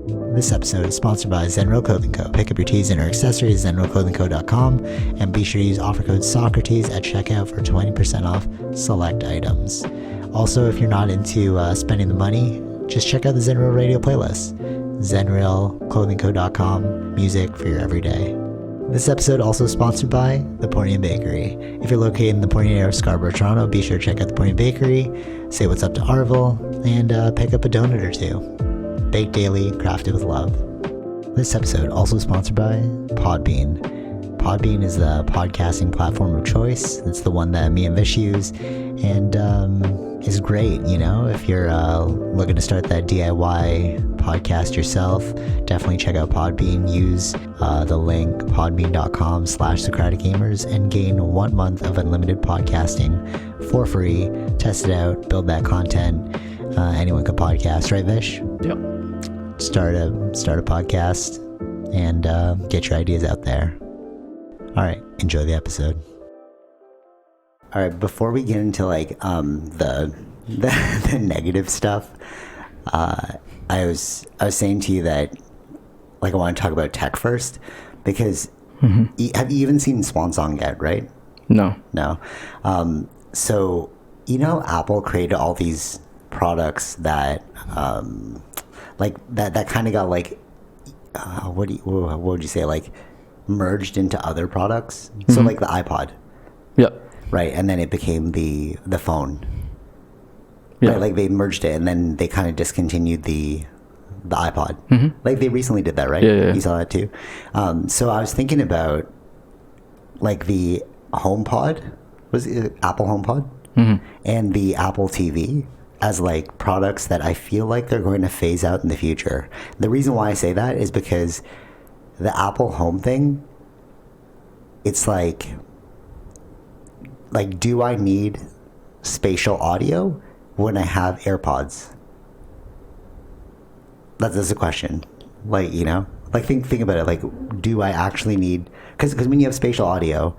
This episode is sponsored by Zenro Clothing Co. Pick up your tees and or accessories at zenroclothingco.com and be sure to use offer code Socrates at checkout for 20% off select items. Also, if you're not into spending the money, just check out the Zenrail radio playlist. zenrailclothingco.com, music for your everyday. This episode also sponsored by The Pornian Bakery. If you're located in the Pornian area of Scarborough, Toronto, be sure to check out The Pornian Bakery, say what's up to Arville, and pick up a donut or two. Baked daily, crafted with love. This episode also sponsored by Podbean. Podbean is the podcasting platform of choice. It's the one that me and Vish use, and is great, you know, if you're looking to start that DIY podcast yourself. Definitely check out Podbean. Use the link podbean.com/SocraticGamers and gain 1 month of unlimited podcasting for free. Test it out, build that content. Anyone could podcast, right, Vish? Yep. Start a podcast and get your ideas out there. All right, enjoy the episode. All right, before we get into like the negative stuff, I was saying to you that like I want to talk about tech first because have you even seen Swan Song yet? Right? No. So you know, Apple created all these products that like that kind of got like what would you say, like merged into other products? So like the iPod. Yep. Right, and then it became the phone. Yeah. Right, like they merged it, and then they kind of discontinued the iPod. Like they recently did that, right? Yeah. You saw that too. So I was thinking about like the HomePod, was it Apple HomePod, and the Apple TV as like products that I feel like they're going to phase out in the future. The reason why I say that is because the Apple Home thing, it's like do I need spatial audio when I have AirPods? That's a question. Like, you know, like think about it. Like, do I actually need? Because when you have spatial audio,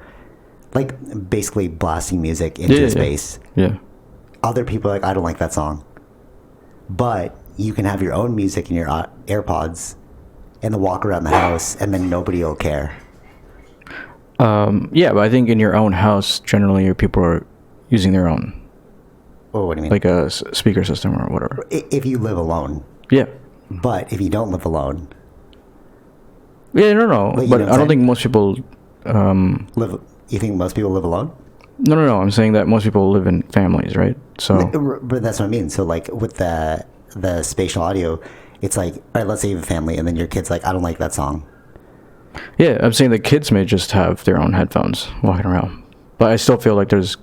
like basically blasting music into space. Yeah. Other people are like, I don't like that song. But you can have your own music in your AirPods and then walk around the house, and then nobody will care. Yeah, but I think in your own house, generally, your people are using their own. Oh, what do you mean? Like a speaker system or whatever. If you live alone. Yeah. But if you don't live alone. Yeah, no. Like, but I don't think most people... live. You think most people live alone? No. I'm saying that most people live in families, right? So. But that's what I mean. So, like, with the spatial audio, it's like, all right, let's say you have a family, and then your kid's like, I don't like that song. Yeah, I'm saying the kids may just have their own headphones walking around. But I still feel like there's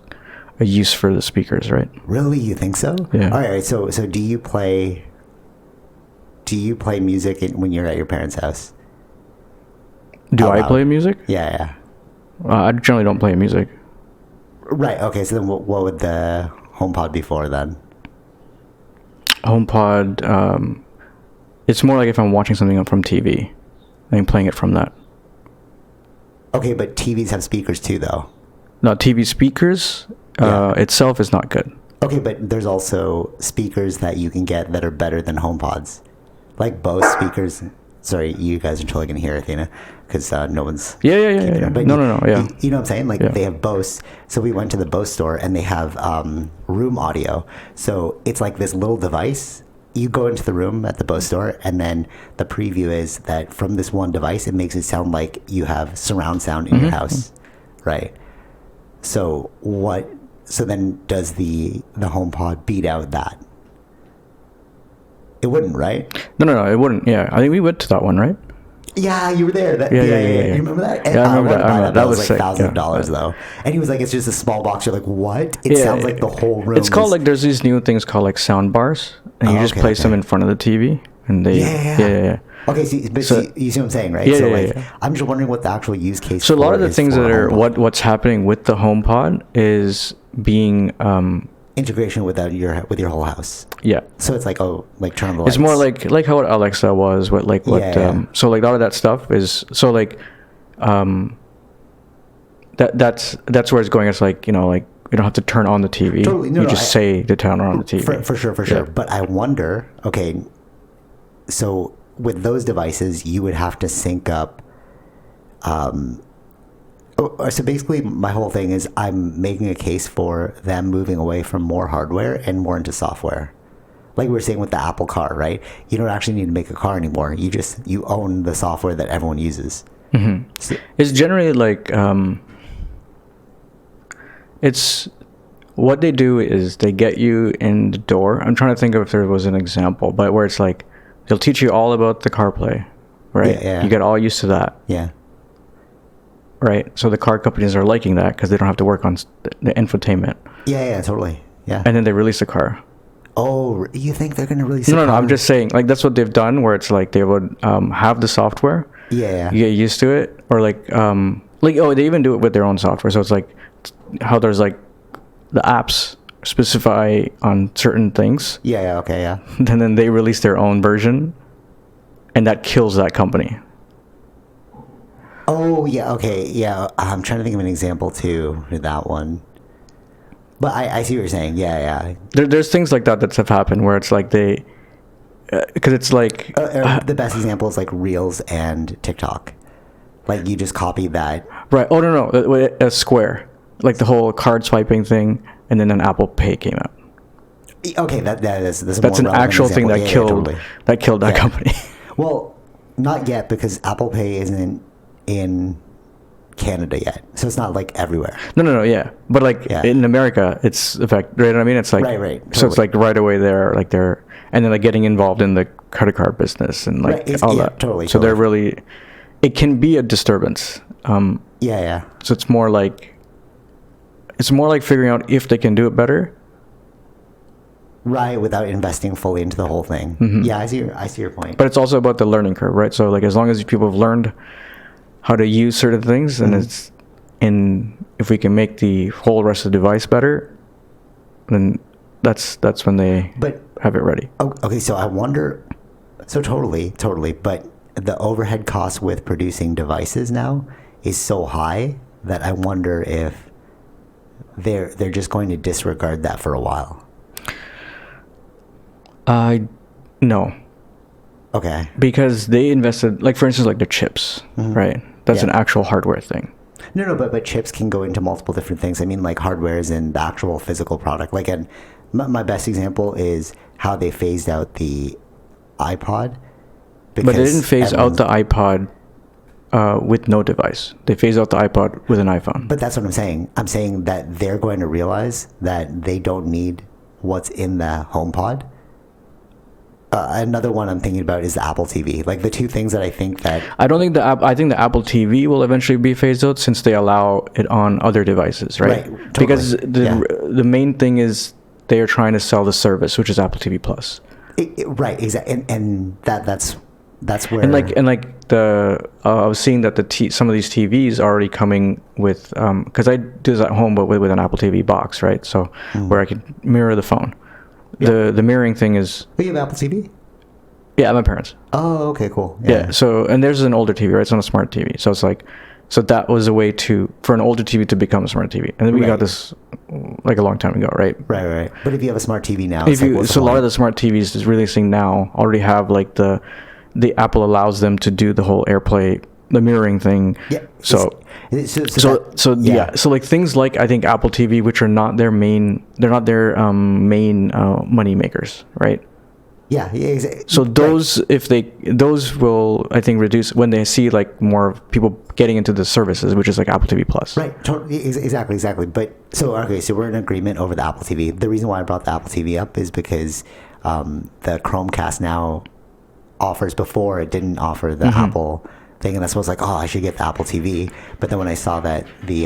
a use for the speakers, right? Really? You think so? Yeah. All right. So do you play music when you're at your parents' house? Do I play music? Yeah. I generally don't play music. Right. Okay. So then what would the HomePod be for then? HomePod, it's more like if I'm watching something from TV, I'm playing it from that. Okay, but TVs have speakers too, though. No, TV speakers itself is not good. Okay, but there's also speakers that you can get that are better than HomePods. Like Bose speakers. Sorry, you guys are totally going to hear Athena because no one's... Yeah. But No, yeah. You know what I'm saying? Like, they have Bose. So we went to the Bose store, and they have room audio. So it's like this little device. You go into the room at the Bose store, and then the preview is that from this one device, it makes it sound like you have surround sound in your house. Right? So then does the HomePod beat out that? It wouldn't, right? No, it wouldn't. Yeah, I think we went to that one, right? Yeah, you were there. Yeah. You remember that? Yeah, I remember that. That was like sick. $1,000 though. And he was like, "It's just a small box." You're like, "What?" It sounds like the whole room. It's called like there's these new things called like sound bars, and you just place them in front of the TV, and they. Yeah. Okay, so you see what I'm saying, right? I'm just wondering what the actual use case. So a lot of the things that are what's happening with the HomePod is being integration with your whole house. Yeah. So it's like turn on the lights. It's more like how Alexa was, so like a lot of that stuff is that's where it's going. It's like, you know, like you don't have to turn on the TV. Totally. You say to turn on the TV. For sure. Yeah. But I wonder, okay, so with those devices, you would have to sync up. So basically, my whole thing is I'm making a case for them moving away from more hardware and more into software. Like we were saying with the Apple Car, right? You don't actually need to make a car anymore. You own the software that everyone uses. Mm-hmm. So, it's generally like it's what they do is they get you in the door. I'm trying to think of if there was an example, but where it's like they'll teach you all about the CarPlay, right? Yeah. You get all used to that. Yeah. Right. So the car companies are liking that because they don't have to work on the infotainment. Yeah, totally. Yeah. And then they release a car. Oh, you think they're going to release? No. I'm just saying, like that's what they've done, where it's like they would have the software. Yeah. You get used to it, or like they even do it with their own software. So it's like how there's like the apps specify on certain things. Yeah. Okay. Yeah. And then they release their own version, and that kills that company. Oh, yeah, okay, yeah. I'm trying to think of an example, too, with that one. But I see what you're saying, yeah. There's things like that have happened where it's like they... Because it's like... the best example is, like, Reels and TikTok. Like, you just copy that. Right. Oh, no. A Square. Like, the whole card swiping thing, and then an Apple Pay came out. Okay, that's an actual thing that killed that company. Well, not yet, because Apple Pay isn't in Canada yet, so it's not like everywhere. No, yeah, but like in America, it's right. I mean, it's like right. Totally. So it's like right away there, like they're and then like getting involved in the credit card business and like all that. Totally. So they're really, it can be a disturbance. Yeah. So it's more like figuring out if they can do it better. Right, without investing fully into the whole thing. Mm-hmm. Yeah, I see your point. But it's also about the learning curve, right? So like as long as people have learned how to use certain things, and if we can make the whole rest of the device better, then that's when they have it ready. Okay, so I wonder, so totally, but the overhead cost with producing devices now is so high that I wonder if they're just going to disregard that for a while. No. Okay. Because they invested, like for instance, like the chips, right? That's an actual hardware thing. No, but chips can go into multiple different things. I mean, like hardware is in the actual physical product. Like, and my best example is how they phased out the iPod. But they didn't phase out the iPod with no device. They phased out the iPod with an iPhone. But that's what I'm saying. I'm saying that they're going to realize that they don't need what's in the HomePod. Another one I'm thinking about is the Apple TV. Like the two things that I think that... I think the Apple TV will eventually be phased out since they allow it on other devices, right? Totally. Because the main thing is they are trying to sell the service, which is Apple TV Plus. Right, exactly. And that's where... And I was seeing that some of these TVs are already coming with... Because I do this at home, but with an Apple TV box, right? So where I can mirror the phone. Yeah. The mirroring thing is... Oh, you have Apple TV? Yeah, my parents. Oh, okay, cool. Yeah. So, and there's an older TV, right? It's not a smart TV. So it's like, that was a way for an older TV to become a smart TV. And then we got this like a long time ago, right? Right. But if you have a smart TV now, a lot of the smart TVs is releasing now already have like the Apple allows them to do the whole AirPlay, the mirroring thing. Yeah. So like things like I think Apple TV, which are not their main money makers, right? Yeah, exactly. So those will I think reduce when they see like more people getting into the services, which is like Apple TV Plus. Right. Totally. Exactly. But so we're in agreement over the Apple TV. The reason why I brought the Apple TV up is because the Chromecast now offers. Before it didn't offer the Apple thing, and that's why I was like, I should get the Apple TV. But then when I saw that the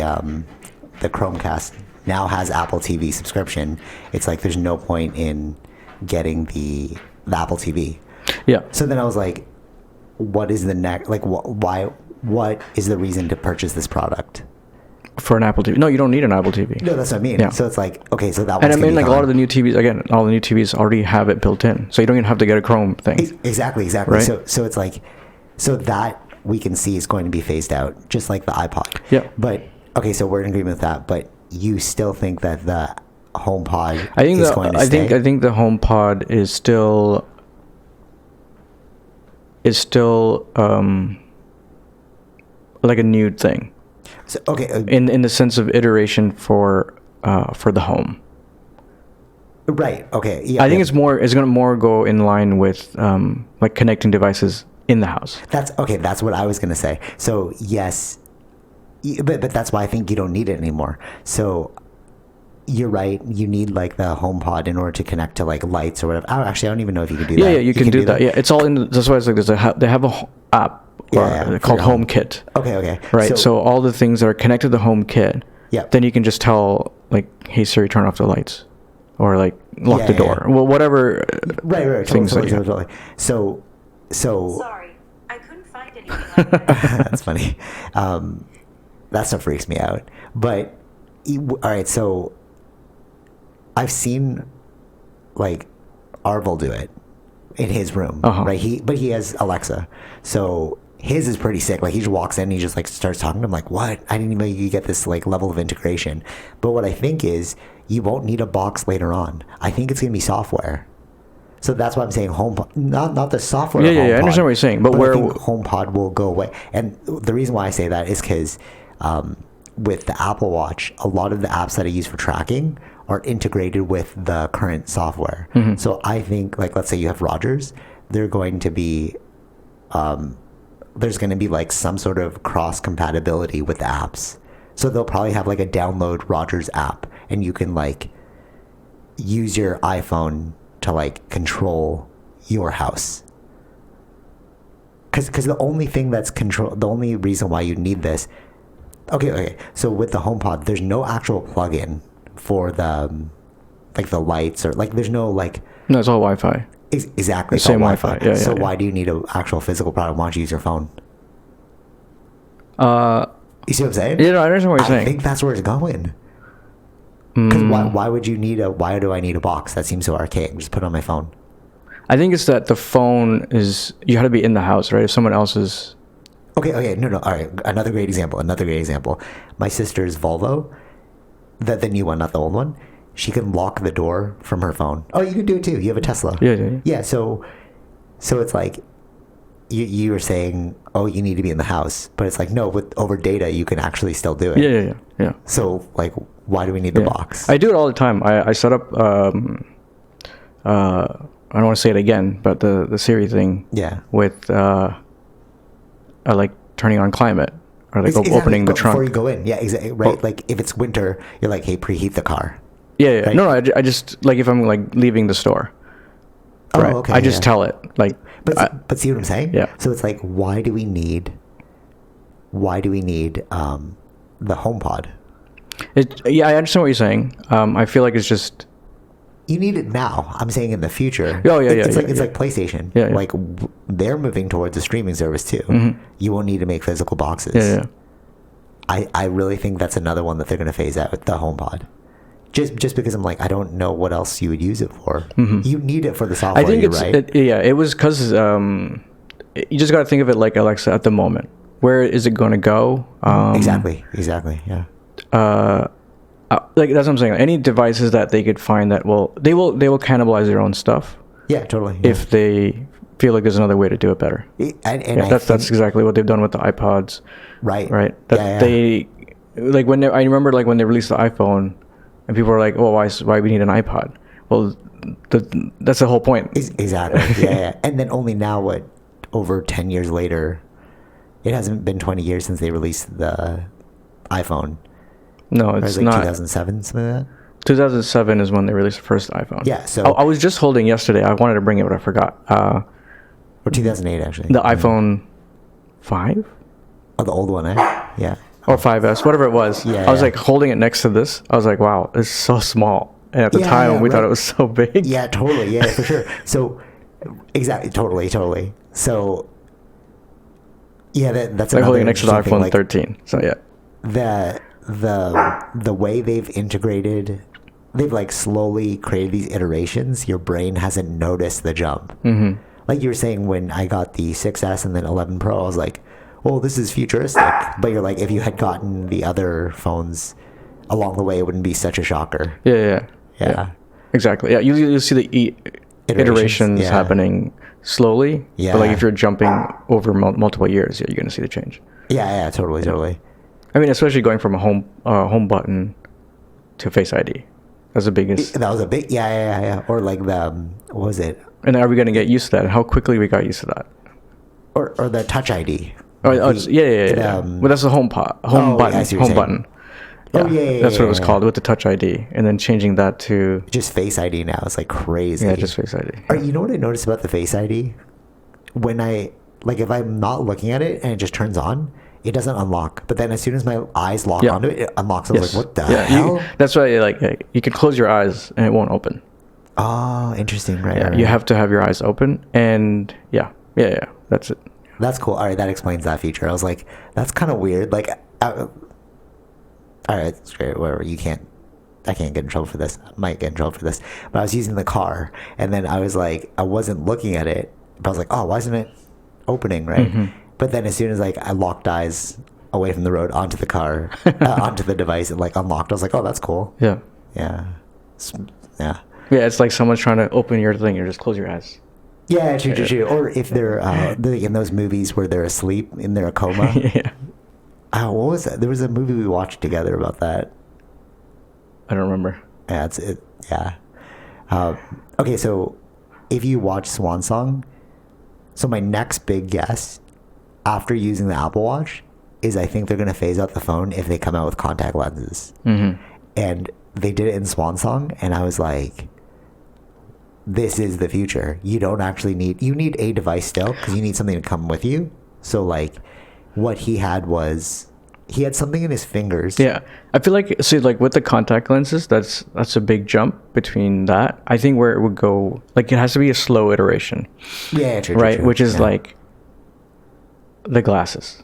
Chromecast now has Apple TV subscription, it's like there's no point in getting the Apple TV. Yeah. So then I was like, what is the next? Like, why? What is the reason to purchase this product? For an Apple TV? No, you don't need an Apple TV. No, that's what I mean. Yeah. So it's like, okay, so that. And I mean, like a lot of the new TVs, all the new TVs already have it built in, so you don't even have to get a Chrome thing. Exactly. Right? So it's like, so that we can see is going to be phased out, just like the iPod. Yeah. But okay, so we're in agreement with that. But you still think that the HomePod I think the HomePod is still is still like a new thing. So, okay. In the sense of iteration for the home. Right. Okay. Yeah. I think it's going to more go in line with like connecting devices in the house. That's okay. That's what I was going to say. So yes, but that's why I think you don't need it anymore. So you're right. You need like the HomePod in order to connect to like lights or whatever. Actually, I don't even know if you can do that. Yeah, you can do that. Yeah, it's all in. That's why it's like they have a app called HomeKit. Okay. Right. So all the things that are connected to HomeKit. Yeah. Then you can just tell like, "Hey Siri, turn off the lights," or like lock the door. Yeah. Well, whatever. Right. Things totally. So. Sorry, I couldn't find anything like that. That's funny. That stuff freaks me out. But all right, so I've seen like Arvel do it in his room, right? He has Alexa, so his is pretty sick. Like he just walks in, and he just like starts talking to him. Like, what? I didn't even know you get this like level of integration. But what I think is you won't need a box later on. I think it's gonna be software. So that's why I'm saying HomePod, not the software. Yeah, I understand what you're saying, but where I think HomePod will go away. And the reason why I say that is because with the Apple Watch, a lot of the apps that I use for tracking are integrated with the current software. Mm-hmm. So I think, like, let's say you have Rogers, they're going to be, there's going to be like some sort of cross compatibility with the apps. So they'll probably have like a download Rogers app, and you can like use your iPhone to like control your house. Because the only thing that's the only reason why you need this. Okay. So with the HomePod, there's no actual plug-in for the like the lights or like there's no like. No, it's all Wi-Fi. Exactly. Same Wi-Fi. Yeah. So why do you need an actual physical product? Why don't you use your phone? You see what I'm saying? Yeah, no, I understand what you're saying. I think that's where it's going. Because why would you need why do I need a box? That seems so archaic. Just put it on my phone. I think it's that the phone is, you got to be in the house, right? If someone else is. Okay. No. All right. Another great example. My sister's Volvo, the new one, not the old one. She can lock the door from her phone. Oh, you can do it too. You have a Tesla. Yeah. Yeah. So it's like you were saying, oh, you need to be in the house, but it's like no, over data you can actually still do it. Yeah. So like, why do we need the box? I do it all the time. I set up. I don't want to say it again, but the Siri thing. Yeah. With like turning on climate or like exactly. opening the trunk before you go in. Yeah, exactly. Right. Like if it's winter, you're like, hey, preheat the car. Yeah. Right? No, I just like if I'm like leaving the store. Oh, right. okay. I just tell it like. But see what I'm saying? Yeah. So it's like, why do we need the HomePod? I understand what you're saying. I feel like it's just. You need it now. I'm saying in the future. Oh yeah, It's like PlayStation. Yeah. Like they're moving towards a streaming service too. Mm-hmm. You won't need to make physical boxes. Yeah. I really think that's another one that they're going to phase out, the HomePod. Just because I'm like, I don't know what else you would use it for. Mm-hmm. You need it for the software. I think right. It was because you just got to think of it like Alexa at the moment. Where is it going to go? Exactly. Yeah. Like that's what I'm saying. Any devices that they could find that they will cannibalize their own stuff. Yeah, totally. Yeah. If they feel like there's another way to do it better. That's exactly what they've done with the iPods. Right. That they like I remember like when they released the iPhone, and people were like, "Oh, why we need an iPod?" Well, that's the whole point. Exactly. Yeah. And then only now, over 10 years later, it hasn't been 20 years since they released the iPhone. No, it's not. 2007, something like that? 2007 is when they released the first iPhone. Yeah, so... I was just holding yesterday. I wanted to bring it, but I forgot. Or 2008, actually. The iPhone 5? Oh, the old one, eh? Yeah. Or 5S, whatever it was. Yeah. I was like holding it next to this. I was like, wow, it's so small. And at the time, we thought it was so big. Yeah, totally. Yeah, for sure. So, exactly. Totally. So, yeah, that's like holding it next to the iPhone 13. So, yeah. The way they've integrated, they've like slowly created these iterations. Your brain hasn't noticed the jump. Mm-hmm. Like you were saying, when I got the 6S and then 11 Pro, I was like, "Oh, this is futuristic." But you're like, if you had gotten the other phones along the way, it wouldn't be such a shocker. Yeah. Exactly. Yeah, you see the iterations happening slowly. Yeah. But like if you're jumping over multiple years, you're gonna see the change. Yeah, totally. I mean, especially going from a home button to Face ID. That's the biggest. That was a big, yeah. Or like the, what was it? And are we gonna get used to that? And how quickly we got used to that? Or the Touch ID. Yeah. Well, that's the home button. I see what you're saying. Button. Yeah, that's what it was called with the Touch ID, and then changing that to just Face ID now. It's like crazy. Yeah, just Face ID. You know what I noticed about the Face ID? When if I'm not looking at it and it just turns on, it doesn't unlock. But then as soon as my eyes lock onto it, it unlocks. I was like, what the hell? That's why you can close your eyes and it won't open. Oh, interesting. Right. You have to have your eyes open, and yeah. That's it. That's cool. All right, that explains that feature. I was like, that's kind of weird. Like, all right, it's great. Whatever. I can't get in trouble for this. I might get in trouble for this. But I was using the car, and then I was like, I wasn't looking at it, but I was like, oh, why isn't it opening, right? Mm-hmm. But then as soon as I locked eyes away from the road onto the car, onto the device, it unlocked. I was like, oh, that's cool. Yeah. Yeah. Yeah. Yeah, it's like someone's trying to open your thing. You just close your eyes. Yeah, true. Or if they're in those movies where they're asleep in their coma. Yeah. What was that? There was a movie we watched together about that. I don't remember. Yeah, it's it. Yeah. Okay, so if you watch Swan Song, so my next big guess after using the Apple Watch is I think they're gonna phase out the phone if they come out with contact lenses. Mm-hmm. And they did it in Swan Song, and I was like, this is the future. You don't actually need a device still because you need something to come with you. So what he had was he had something in his fingers. Yeah, I feel like with the contact lenses, that's a big jump between that. I think where it would go, it has to be a slow iteration. Yeah, true. Right, true. which is like the glasses.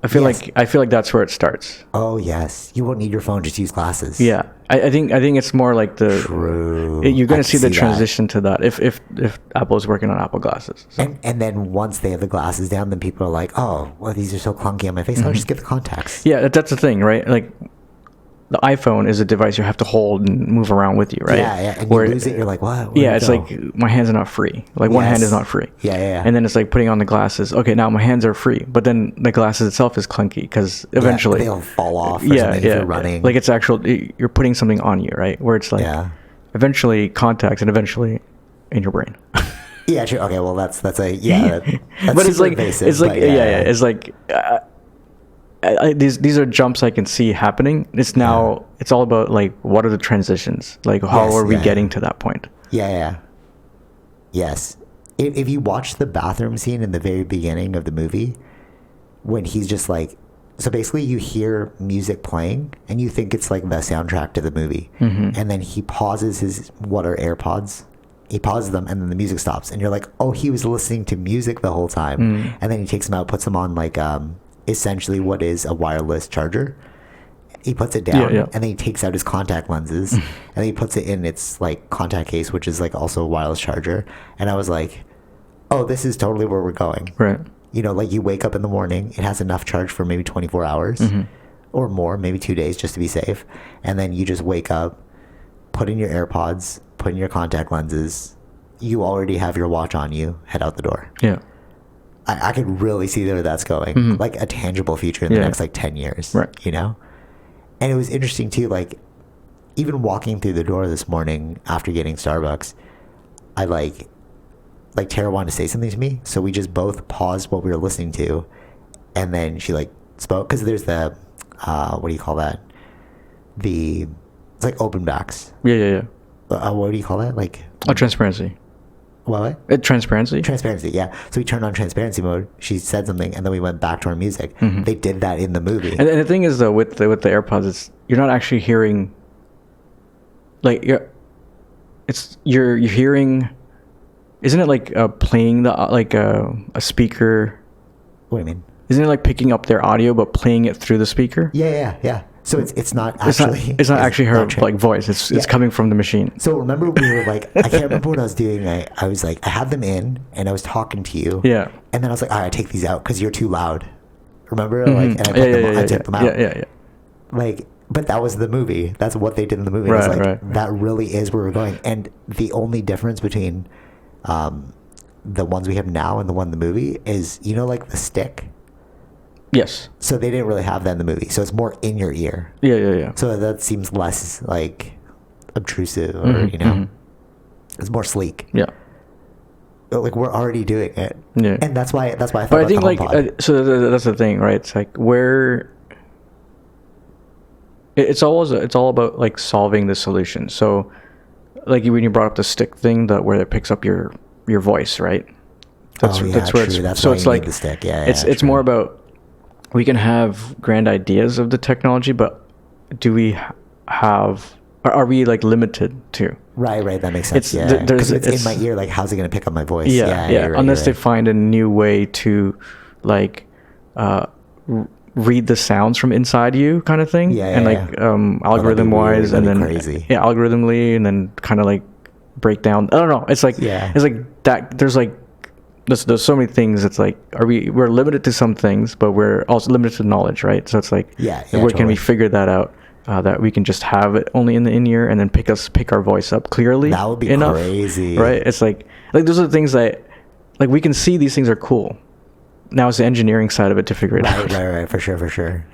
I feel like that's where it starts. Oh yes, you won't need your phone; just use glasses. Yeah, I think it's more like the true. You're going to see the that. transition to that if Apple is working on Apple glasses. So. And then once they have the glasses down, then people are like, oh, well, these are so clunky on my face. I'll just get the contacts. Yeah, that's the thing, right? Like the iPhone is a device you have to hold and move around with you, right? Yeah. And you lose it, you're like, what? Yeah, it's like my hands are not free. Like one hand is not free. Yeah. And then it's like putting on the glasses. Okay, now my hands are free, but then the glasses itself is clunky because eventually they'll fall off. Or something if you're running. Like it's you're putting something on you, right? Where it's like eventually contacts and eventually in your brain. Yeah, true. Okay, well that's that's but it's like invasive, it's like it's like. These are jumps I can see happening. It's all about what are the transitions? Like how are we getting to that point? Yeah. Yes. If you watch the bathroom scene in the very beginning of the movie, when he's just so basically you hear music playing and you think it's like the soundtrack to the movie, and then he pauses his AirPods. He pauses them and then the music stops, and you're like, oh, he was listening to music the whole time, and then he takes them out, puts them on essentially what is a wireless charger. He puts it down and then he takes out his contact lenses and then he puts it in its contact case, which is also a wireless charger. And I was like, oh, this is totally where we're going. Right. You wake up in the morning, it has enough charge for maybe 24 hours or more, maybe 2 days just to be safe. And then you just wake up, put in your AirPods, put in your contact lenses. You already have your watch on you, head out the door. Yeah. I could really see where that's going, like a tangible future in the next 10 years, right? And it was interesting too, even walking through the door this morning after getting Starbucks, I Tara wanted to say something to me, so we just both paused what we were listening to, and then she spoke because there's the what do you call that? It's like open backs. Yeah. What do you call that? Transparency. What? Transparency? Transparency, yeah. So we turned on transparency mode. She said something, and then we went back to our music. They did that in the movie. And the thing is, though, with the AirPods, you're not actually hearing. You're hearing. Isn't it playing a speaker? What do you mean? Isn't it picking up their audio but playing it through the speaker? Yeah. So it's not actually it's not actually her voice. It's coming from the machine. So remember we were I can't remember what I was doing. I was I had them in and I was talking to you. Yeah. And then I was like, all right, take these out because you're too loud. Remember? And I took them out. Yeah. But that was the movie. That's what they did in the movie. Right. That really is where we're going. And the only difference between the ones we have now and the one in the movie is, you know, like the stick. Yes. So they didn't really have that in the movie. So it's more in your ear. Yeah. So that seems less like obtrusive, or you know, it's more sleek. Yeah. Like we're already doing it. Yeah. And that's why I thought But I about think the like HomePod. so that's the thing, right? It's like where it's all about like solving the solution. So like when you brought up the stick thing, that where it picks up your voice, right? That's where true. it's That's so why it's you need like the stick. Yeah, it's true. more about we can have grand ideas of the technology, but do we have are we like limited to? Right. That makes sense. It's Because it's in my ear. Like, how's it going to pick up my voice? Yeah. You're right, Unless you're they right. find a new way to like read the sounds from inside you, kind of thing. Yeah, and yeah, like yeah. algorithm wise, that'd and be then crazy. yeah, algorithmically, and then kind of like break down. I don't know. It's like Yeah. it's like that. There's so many things. It's like we're limited to some things, but we're also limited to knowledge, right? So it's like Yeah, where can totally. we figure that out? That we can just have it only in the in-ear and then pick our voice up clearly. That would be enough, crazy. right? It's like those are the things that like we can see these things are cool. Now it's the engineering side of it to figure it out. Right. For sure.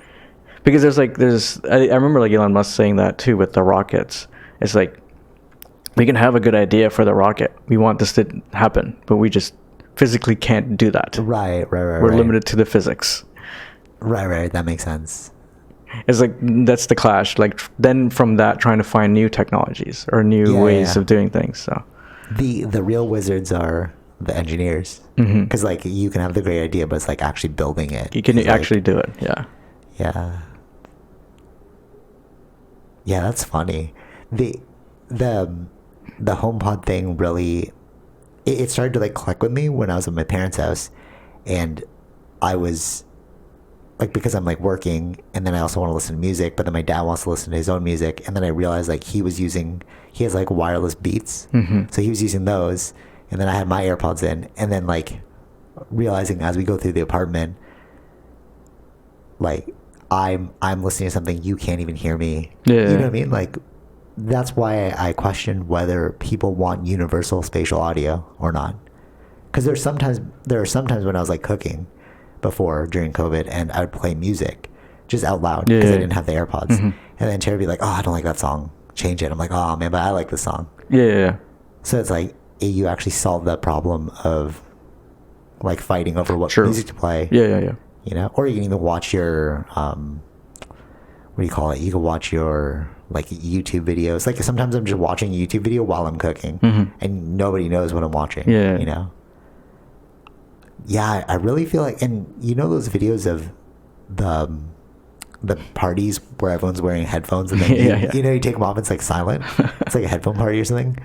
Because there's I remember like Elon Musk saying that too with the rockets. It's like we can have a good idea for the rocket. We want this to happen, but we just physically can't do that. Right. We're limited to the physics. Right. That makes sense. It's like that's the clash. Like then from that, trying to find new technologies or new ways of doing things. So the real wizards are the engineers, because like you can have the great idea, but it's like actually building it. you can It's actually like, do it. Yeah. Yeah, that's funny. The HomePod thing really, it started to like click with me when I was at my parents' house, and I was like, because I'm like working, and then I also want to listen to music, but then my dad wants to listen to his own music, and then I realized like he has like wireless Beats, so he was using those, and then I had my AirPods in, and then like realizing as we go through the apartment, like I'm listening to something, you can't even hear me. Yeah. You know what I mean? Like that's why I question whether people want universal spatial audio or not. Because there are sometimes when I was like cooking before during COVID, and I would play music just out loud because I didn't have the AirPods, and then Terry would be like, "Oh, I don't like that song. Change it." I'm like, "Oh man, but I like this song." Yeah. So it's like you actually solve that problem of like fighting over what True. music to play. Yeah. You know, or you can even watch your what do you call it? You can watch your like YouTube videos. Like sometimes I'm just watching a YouTube video while I'm cooking, and nobody knows what I'm watching. Yeah. You know. Yeah, I really feel like, and you know those videos of the parties where everyone's wearing headphones, and then you know you take them off, it's like silent. It's like a headphone party or something.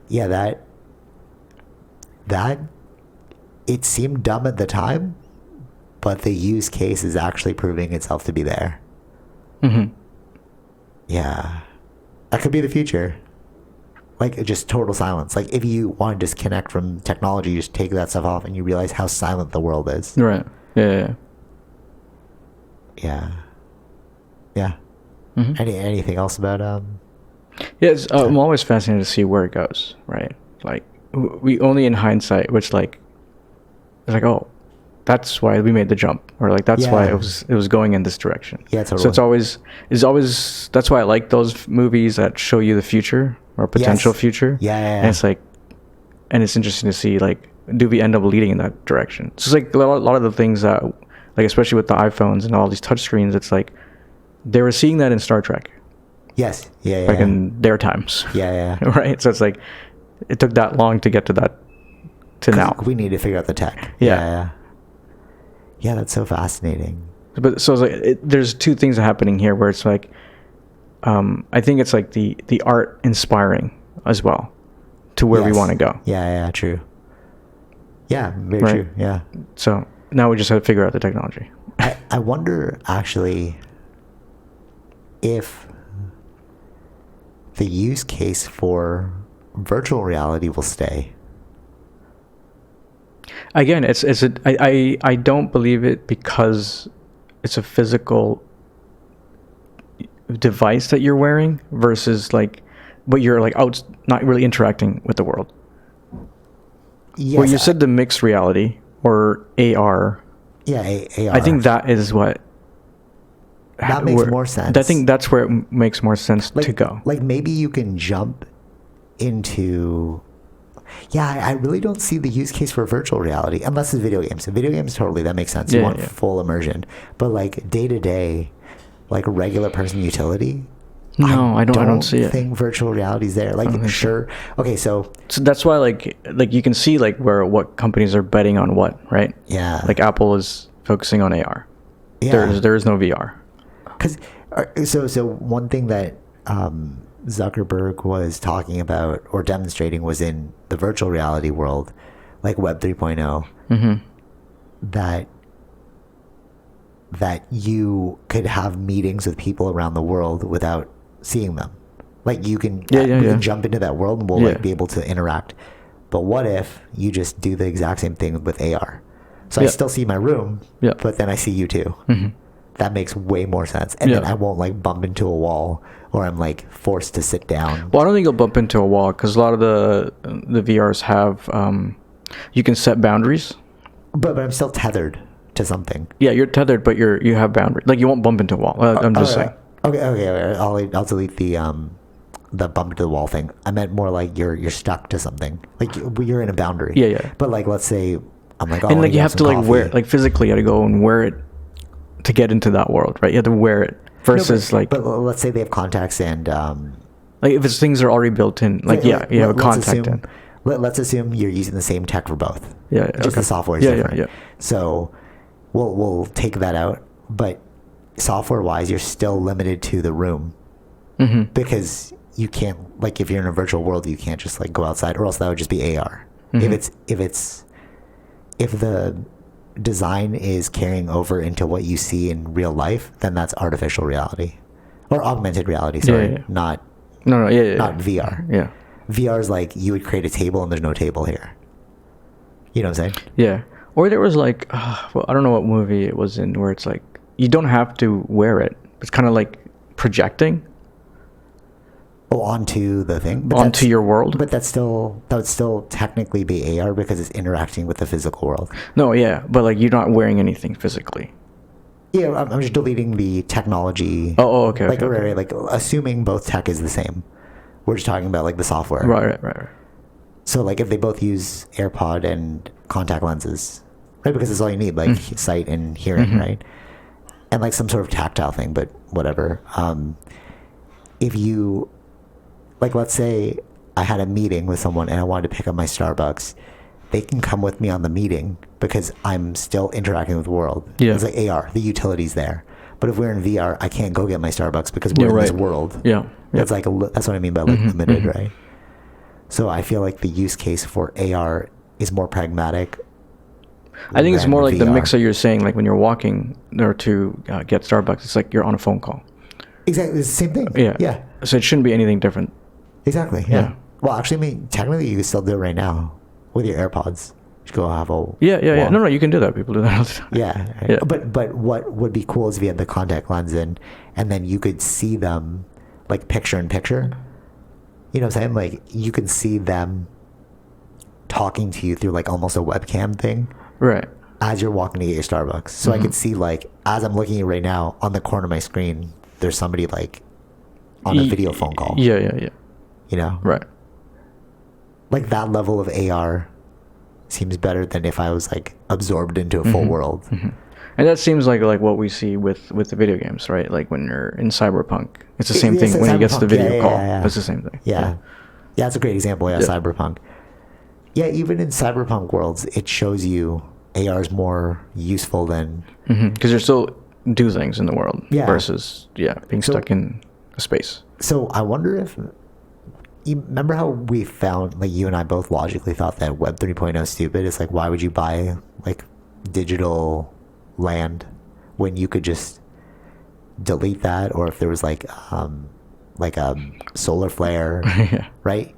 Yeah, that it seemed dumb at the time, but the use case is actually proving itself to be there. Yeah, that could be the future. Like just total silence. Like if you want to disconnect from technology, you just take that stuff off, and you realize how silent the world is. Right. Yeah. Anything else about Yeah, I'm always fascinated to see where it goes, right? Like, we only in hindsight, which like, it's like, oh, that's why we made the jump, or like that's why it was going in this direction. Yeah, totally. So it's always that's why I like those movies that show you the future or potential future. Yeah. And it's like, and it's interesting to see like, do we end up leading in that direction? So it's like a lot of the things that, like especially with the iPhones and all these touchscreens, it's like they were seeing that in Star Trek. Yes. Yeah. Like in their times. Yeah. Right. So it's like it took that long to get to that to now. We need to figure out the tech. Yeah. Yeah, that's so fascinating. But so it's like there's two things happening here where it's like, I think it's like the art inspiring as well to where we want to go. Yeah, true. Yeah, very Right. true. Yeah. So now we just have to figure out the technology. I wonder actually if the use case for virtual reality will stay. Again, I don't believe it because it's a physical device that you're wearing versus like, but you're like out, not really interacting with the world. yes, Well, you said the mixed reality or AR. yeah, AR. I think that is what. that makes where- more sense. I think that's where it makes more sense to go. Like maybe you can jump into. Yeah, I really don't see the use case for virtual reality unless it's video games. Video games, totally, that makes sense. You Yeah, want yeah. full immersion, but like day to day, like regular person utility. No, I don't see it. think virtual reality is there. Like think so. sure, okay, so So that's why like you can see like what companies are betting on what, right? yeah, Like Apple is focusing on AR. yeah. There is no VR. Because so one thing that Zuckerberg was talking about or demonstrating was in the virtual reality world, like Web 3.0, that you could have meetings with people around the world without seeing them. Like you can, we can jump into that world and we'll like be able to interact. But what if you just do the exact same thing with AR? So I still see my room, but then I see you too. That makes way more sense. And then I won't like bump into a wall or I'm like forced to sit down. Well, I don't think you'll bump into a wall because a lot of the VRs have you can set boundaries. But I'm still tethered to something. Yeah, you're tethered, but you have boundaries. Like you won't bump into a wall. I'm just saying. Okay. I'll delete the bump into the wall thing. I meant more like you're stuck to something. Like you're in a boundary. Yeah. But like let's say I'm like, and like you have to like wear, like physically you got to go and wear it to get into that world, right? You have to wear it versus but let's say they have contacts and like if it's things are already built in, like you have a contact in. Let's assume you're using the same tech for both. Yeah. Just the software is different. Yeah. So we'll take that out, but software wise, you're still limited to the room because you can't, like if you're in a virtual world, you can't just like go outside, or else that would just be AR. If the design is carrying over into what you see in real life, then that's artificial reality or augmented reality. Sorry, not not VR. Yeah. VR is like you would create a table and there's no table here. You know what I'm saying? Yeah. Or there was like, well, I don't know what movie it was in where it's like you don't have to wear it. It's kind of like projecting. Oh, onto the thing. But onto your world. But that would still technically be AR because it's interacting with the physical world. No, yeah, but like you're not wearing anything physically. Yeah, I'm just deleting the technology. Oh, okay. Like, okay. Like assuming both tech is the same. We're just talking about like the software. Right. So like if they both use AirPod and contact lenses, right? Because it's all you need, like sight and hearing, right? And like some sort of tactile thing, but whatever. If you, like, let's say I had a meeting with someone and I wanted to pick up my Starbucks, they can come with me on the meeting because I'm still interacting with the world. Yeah. It's like AR, the utility's there. But if we're in VR, I can't go get my Starbucks because we're in this world. Yeah. It's like, that's what I mean by like limited, right? So I feel like the use case for AR is more pragmatic. I think it's more like the VR. mix that you're saying, like when you're walking or to get Starbucks, it's like you're on a phone call. Exactly. It's the same thing. Yeah. So it shouldn't be anything different. Exactly. Yeah. Well, actually, I mean, technically, you can still do it right now with your AirPods. Just go have a Yeah. No, you can do that. People do that all the time. Yeah. Yeah. But what would be cool is if you had the contact lens in, and then you could see them like picture in picture. You know what I'm saying? Like you can see them talking to you through like almost a webcam thing. Right. As you're walking to get your Starbucks. So I could see like as I'm looking at you right now on the corner of my screen, there's somebody like on a video phone call. Yeah. You know? Right. Like that level of AR seems better than if I was like absorbed into a full world. And that seems like what we see with the video games, right? Like when you're in Cyberpunk, it's the same thing when he gets the video call. It's the same thing. Yeah, that's a great example. Yeah, Cyberpunk. Yeah, even in Cyberpunk worlds, it shows you AR is more useful than because you're still do things in the world versus being stuck in a space. So I wonder if you remember how we found, like you and I both logically thought that Web 3.0 is stupid. It's like, why would you buy like digital land when you could just delete that, or if there was like a solar flare, right?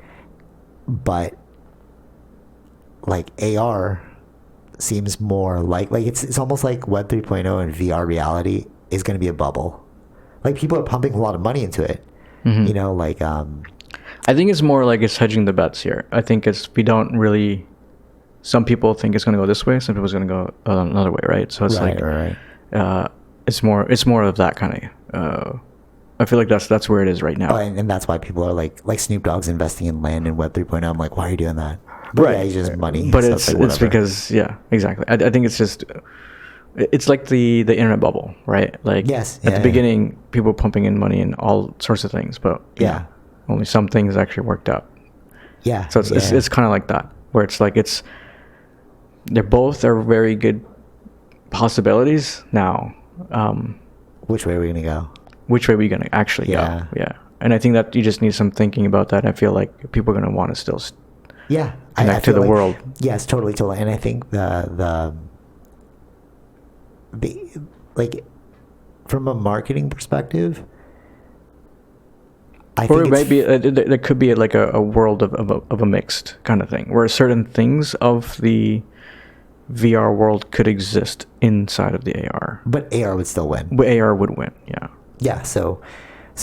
But like AR seems more like it's almost like Web 3.0 and VR reality is going to be a bubble. Like people are pumping a lot of money into it. You know, like I think it's more like it's hedging the bets here. I think we don't really some people think it's going to go this way, some people it's going to go another way, right? So it's right. it's more of that kind of. I feel like that's where it is right now. Oh, and that's why people are like Snoop Dogg's investing in land in Web 3.0. I'm like, why are you doing that? But Right, yeah, it's just money. but so it's like, it's whatever. because exactly. I think it's just it's like the internet bubble, right? Like Yes, at yeah, the beginning, people were pumping in money and all sorts of things, but Yeah. only some things actually worked out. Yeah. So it's kind of like that, where it's like they're both are very good possibilities. Now, Which way are we gonna go? which way are we gonna actually Yeah. go? Yeah, and I think that you just need some thinking about that. I feel like people are gonna want to still Yeah, connect to feel the like- world. Yes, totally. And I think the like from a marketing perspective, I Or think it's- maybe there could be like a world of a mixed kind of thing, where certain things of the VR world could exist inside of the AR. but AR would still win. But AR would win, yeah. Yeah, so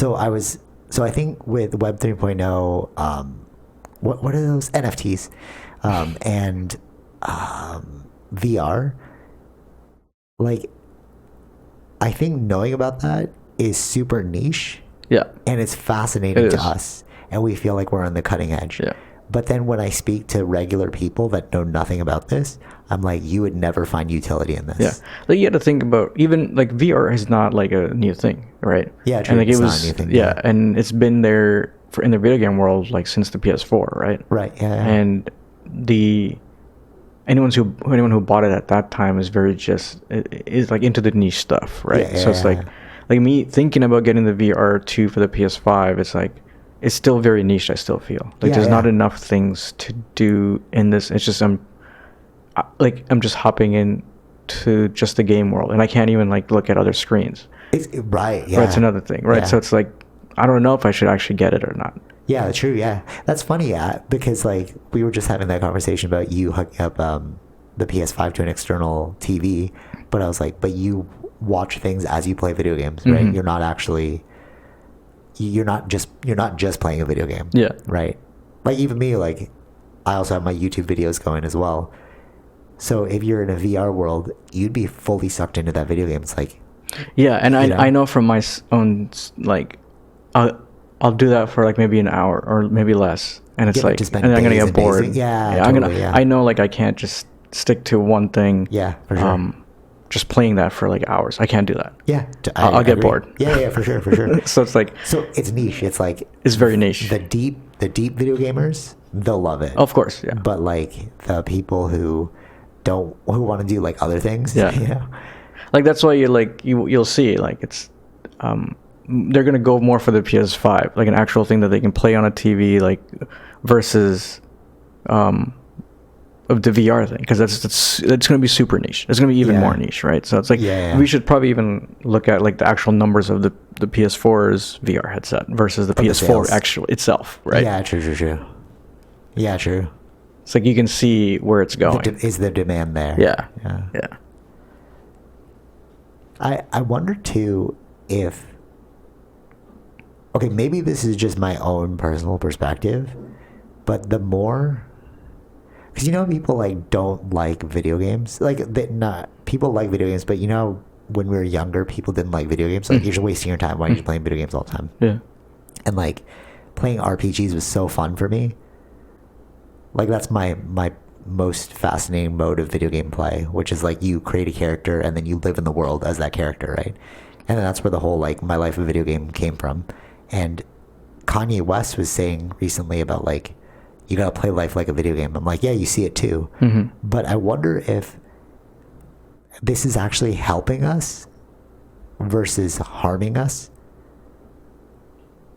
I think with Web 3.0, what are those NFTs, and VR, like, I think knowing about that is super niche, Yeah. and it's fascinating It to is. us, and we feel like we're on the cutting edge. Yeah. But then when I speak to regular people that know nothing about this, I'm like, you would never find utility in this. Yeah, like you got to think about even like VR is not like a new thing, right? Yeah, true. And like It's it not a was, new thing, yeah, yeah. and it's been there in the video game world like since the PS4, right? Right. Yeah. And anyone who bought it at that time is is like into the niche stuff, right? Yeah, So it's yeah. like me thinking about getting the VR2 for the PS5. It's like it's still very niche. I still feel like Yeah, there's not yeah. enough things to do in this. It's just I'm just hopping in to just the game world, and I can't even like look at other screens. Right. Yeah. That's another thing, right? Yeah. So it's like I don't know if I should actually get it or not. Yeah, true. Yeah, that's funny. Yeah, because like we were just having that conversation about you hooking up the PS5 to an external TV, but I was like, but you watch things as you play video games, right? Mhm. You're not just playing a video game. Yeah. Right. Like even me, like I also have my YouTube videos going as well. So if you're in a VR world, you'd be fully sucked into that video game. It's like, Yeah, and You know? I know from my own like, I'll do that for like maybe an hour or maybe less, and it's Yeah, like, just spend and then I'm gonna days get and days bored. in- yeah, I'm totally, gonna. yeah. I know like I can't just stick to one thing. yeah, for sure. Just playing that for like hours. I can't do that. Yeah, I'll get agree. bored. Yeah, for sure, for sure. So it's like So it's niche. It's like it's very niche. the deep video gamers, they'll love it. Of course, yeah. But like the people who want to do like other things, Yeah. you know, Like that's why you'll see like it's they're gonna go more for the PS5, like an actual thing that they can play on a TV, like versus of the VR thing, because it's gonna be super niche. It's gonna be even Yeah. more niche, right? So it's like Yeah. we should probably even look at like the actual numbers of the PS4's VR headset versus the the PS4 sales. actual itself, right? Yeah, true. Yeah, true. It's like you can see where it's going. Is the demand there? Yeah. Yeah. Yeah. I wonder too if, okay, maybe this is just my own personal perspective, but the more, because you know people like don't like video games, like not people like video games, but you know when we were younger people didn't like video games, like you're just wasting your time. Why are you just playing video games all the time? Yeah. And like playing RPGs was so fun for me. Like that's my most fascinating mode of video game play, which is like you create a character and then you live in the world as that character, right? And that's where the whole like my life of video game came from. And Kanye West was saying recently about like you gotta play life like a video game. I'm like, yeah, you see it too. Mm-hmm. But I wonder if this is actually helping us versus harming us,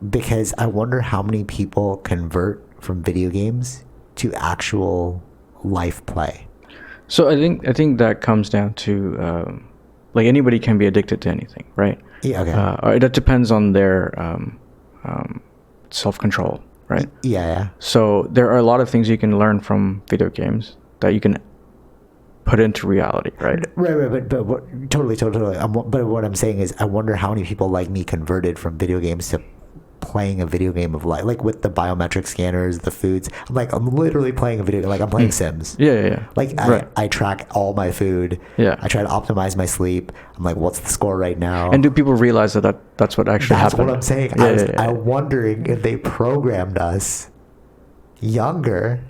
because I wonder how many people convert from video games to actual life play. So I think that comes down to like anybody can be addicted to anything, right? Yeah, okay. That depends on their self-control, right? Yeah. So there are a lot of things you can learn from video games that you can put into reality, right? Right. But totally. But what I'm saying is, I wonder how many people like me converted from video games to playing a video game of life, like with the biometric scanners, the foods. I'm literally playing a video game, like I'm playing Sims. Yeah. Like I track all my food. Yeah. I try to optimize my sleep. I'm like, what's the score right now? And do people realize that's what actually That's happened? what I'm saying. I'm wondering if they programmed us younger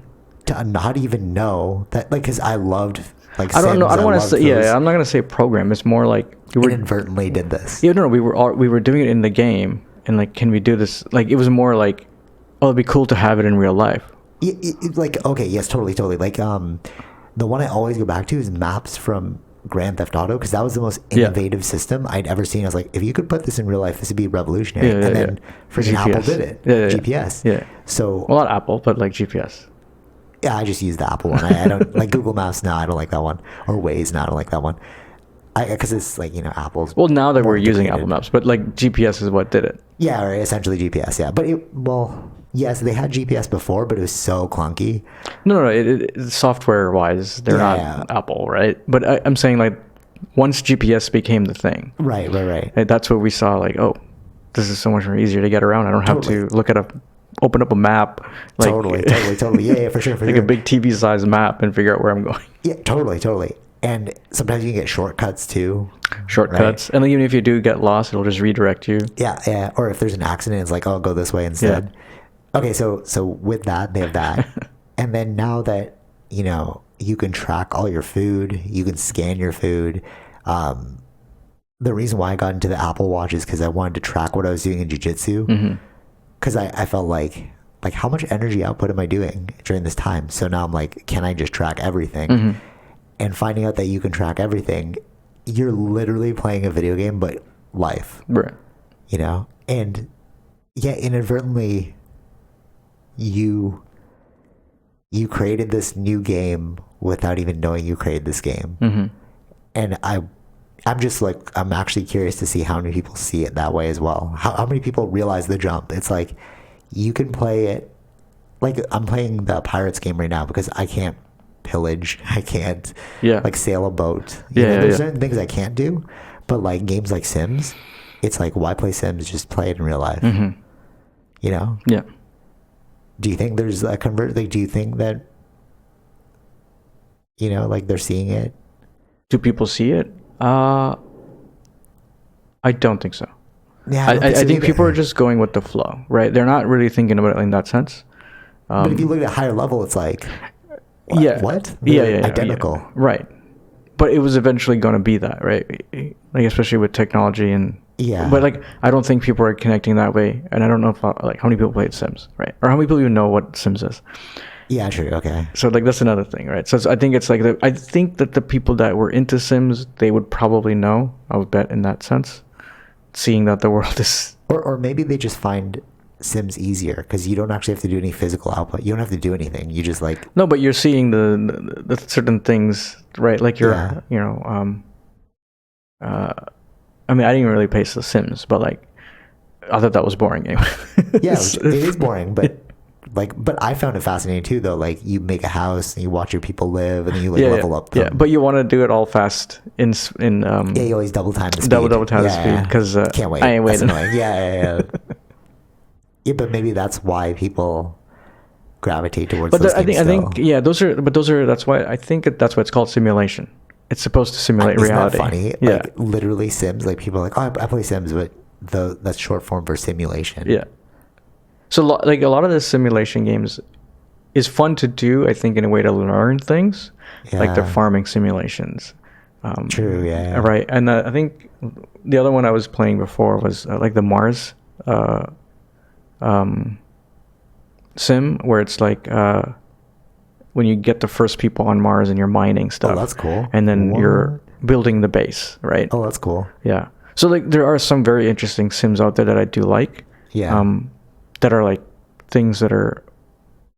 to not even know that, like, because I loved, like, I don't know. Sims, I don't want to say. loved Yeah, those. I'm not gonna say program. It's more like we were Inadvertently did this. Yeah, no, we were doing it in the game, and like, can we do this? Like, it was more like, oh, it'd be cool to have it in real life. Like, okay, yes, totally. Like, the one I always go back to is maps from Grand Theft Auto, because that was the most innovative system I'd ever seen. I was like, if you could put this in real life, this would be revolutionary. And then freaking Apple did it. GPS. Yeah. So, well, not Apple, but like GPS. Yeah, I just use the Apple one. I don't like Google Maps. No, I don't like that one. Or Waze. No, I don't like that one. Because it's like, Apple's. Well, now that we're more using dictated. Apple Maps, but like GPS is what did it. Yeah, or essentially GPS. Yeah, but yes, they had GPS before, but it was so clunky. No. Software wise, they're not Apple, right? But I'm saying, like, once GPS became the thing, Right. that's what we saw. Like, oh, this is so much more easier to get around. I don't have to open up a map. Like, Totally. Yeah, for sure. Like a big TV size map and figure out where I'm going. Yeah, totally. And sometimes you can get shortcuts too. Shortcuts. Right? And even if you do get lost, it'll just redirect you. Yeah. Or if there's an accident, it's like, oh, go this way instead. Yeah. Okay, so with that, they have that. And then now that, you can track all your food, you can scan your food. The reason why I got into the Apple Watch is because I wanted to track what I was doing in jiu-jitsu. Because I felt like how much energy output am I doing during this time? So now I'm like, can I just track everything? And finding out that you can track everything, you're literally playing a video game, but life. Right. And yeah, inadvertently, you created this new game without even knowing you created this game. And I'm just like, I'm actually curious to see how many people see it that way as well. How many people realize the jump? It's like, you can play it, like I'm playing the Pirates game right now because I can't pillage. I can't like sail a boat. There's certain things I can't do, but like games like Sims, it's like, why play Sims? Just play it in real life. Yeah. Do you think there's a like, do you think that, like they're seeing it? Do people see it? I don't think so. Yeah, I think people are just going with the flow, right? They're not really thinking about it in that sense. But if you look at a higher level, it's like, what? They're identical. Yeah. Right. But it was eventually going to be that, right? Like, especially with technology and... Yeah. But like, I don't think people are connecting that way. And I don't know if, like, how many people played Sims, right? Or how many people even know what Sims is. Yeah, true. Okay. So like, that's another thing, right? So I think it's like, I think that the people that were into Sims, they would probably know, I would bet, in that sense. Seeing that the world is... Or maybe they just find Sims easier because you don't actually have to do any physical output. You don't have to do anything. You just like... No, but you're seeing the certain things, right? Like you're, I mean, I didn't even really play The Sims, but like, I thought that was boring anyway. Yeah, it is boring, but I found it fascinating too, though. Like, you make a house and you watch your people live and then you level up them. Yeah, but you want to do it all fast in you always double time the speed. Double time the speed, because can't wait. I ain't waiting. That's annoying. Yeah. Yeah, but maybe that's why people gravitate towards those games I think that's why that's why it's called simulation. It's supposed to simulate reality. Isn't that funny? Yeah. Like, literally Sims, like, people are like, oh, I play Sims, but that's short form for simulation. Yeah. So like, a lot of the simulation games is fun to do, I think, in a way to learn things, like the farming simulations. True, yeah. Right. And I think the other one I was playing before was like the Mars sim, where it's like when you get the first people on Mars and you're mining stuff. Oh, that's cool. And then you're building the base, right? Oh, that's cool. Yeah. So like, there are some very interesting sims out there that I do like. Yeah. That are like things that are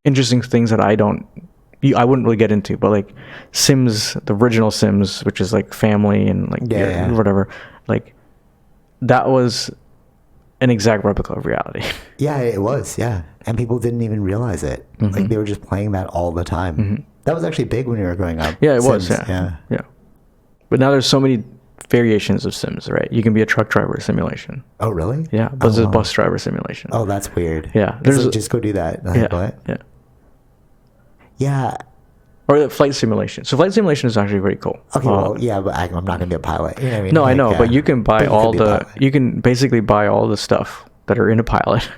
interesting things that I wouldn't really get into, but like Sims, the original Sims, which is like family and like whatever, like that was an exact replica of reality. Yeah, it was. Yeah. And people didn't even realize it. Like, they were just playing that all the time. That was actually big when you were growing up. Yeah, it Sims, was. Yeah. But now there's so many variations of sims, right? You can be a truck driver simulation. Oh, really? Yeah, Oh, wow. bus driver simulation. Oh, that's weird. Yeah, There's just go do that. Like, yeah, what? yeah. Yeah. Or the flight simulation. So flight simulation is actually pretty cool. Okay, well, yeah, but I'm not gonna be a pilot. You know what I mean? No, I Like, know, but you can buy but you all could be a the. pilot. You can basically buy all the stuff that are in a pilot,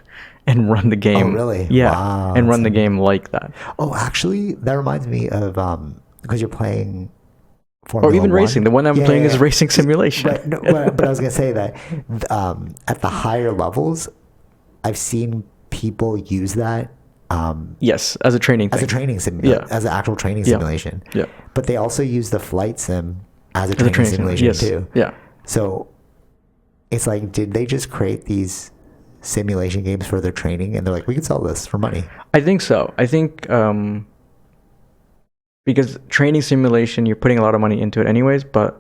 and run the game. Oh, really? Yeah, Wow, and run that's the game like that. Oh, actually, that reminds me of because you're playing Or Formula even 1. racing. The one I'm Yeah, playing yeah, is yeah. racing simulation. But, no, but I was gonna say that at the higher levels, I've seen people use that Yes, as a training thing. as a training Yeah. as an actual training Yeah. simulation. Yeah. But they also use the flight sim as a As a training simulation yes. too. Yeah. So it's like, did they just create these simulation games for their training? And they're like, we could sell this for money. I think so. I think because training simulation, you're putting a lot of money into it anyways, but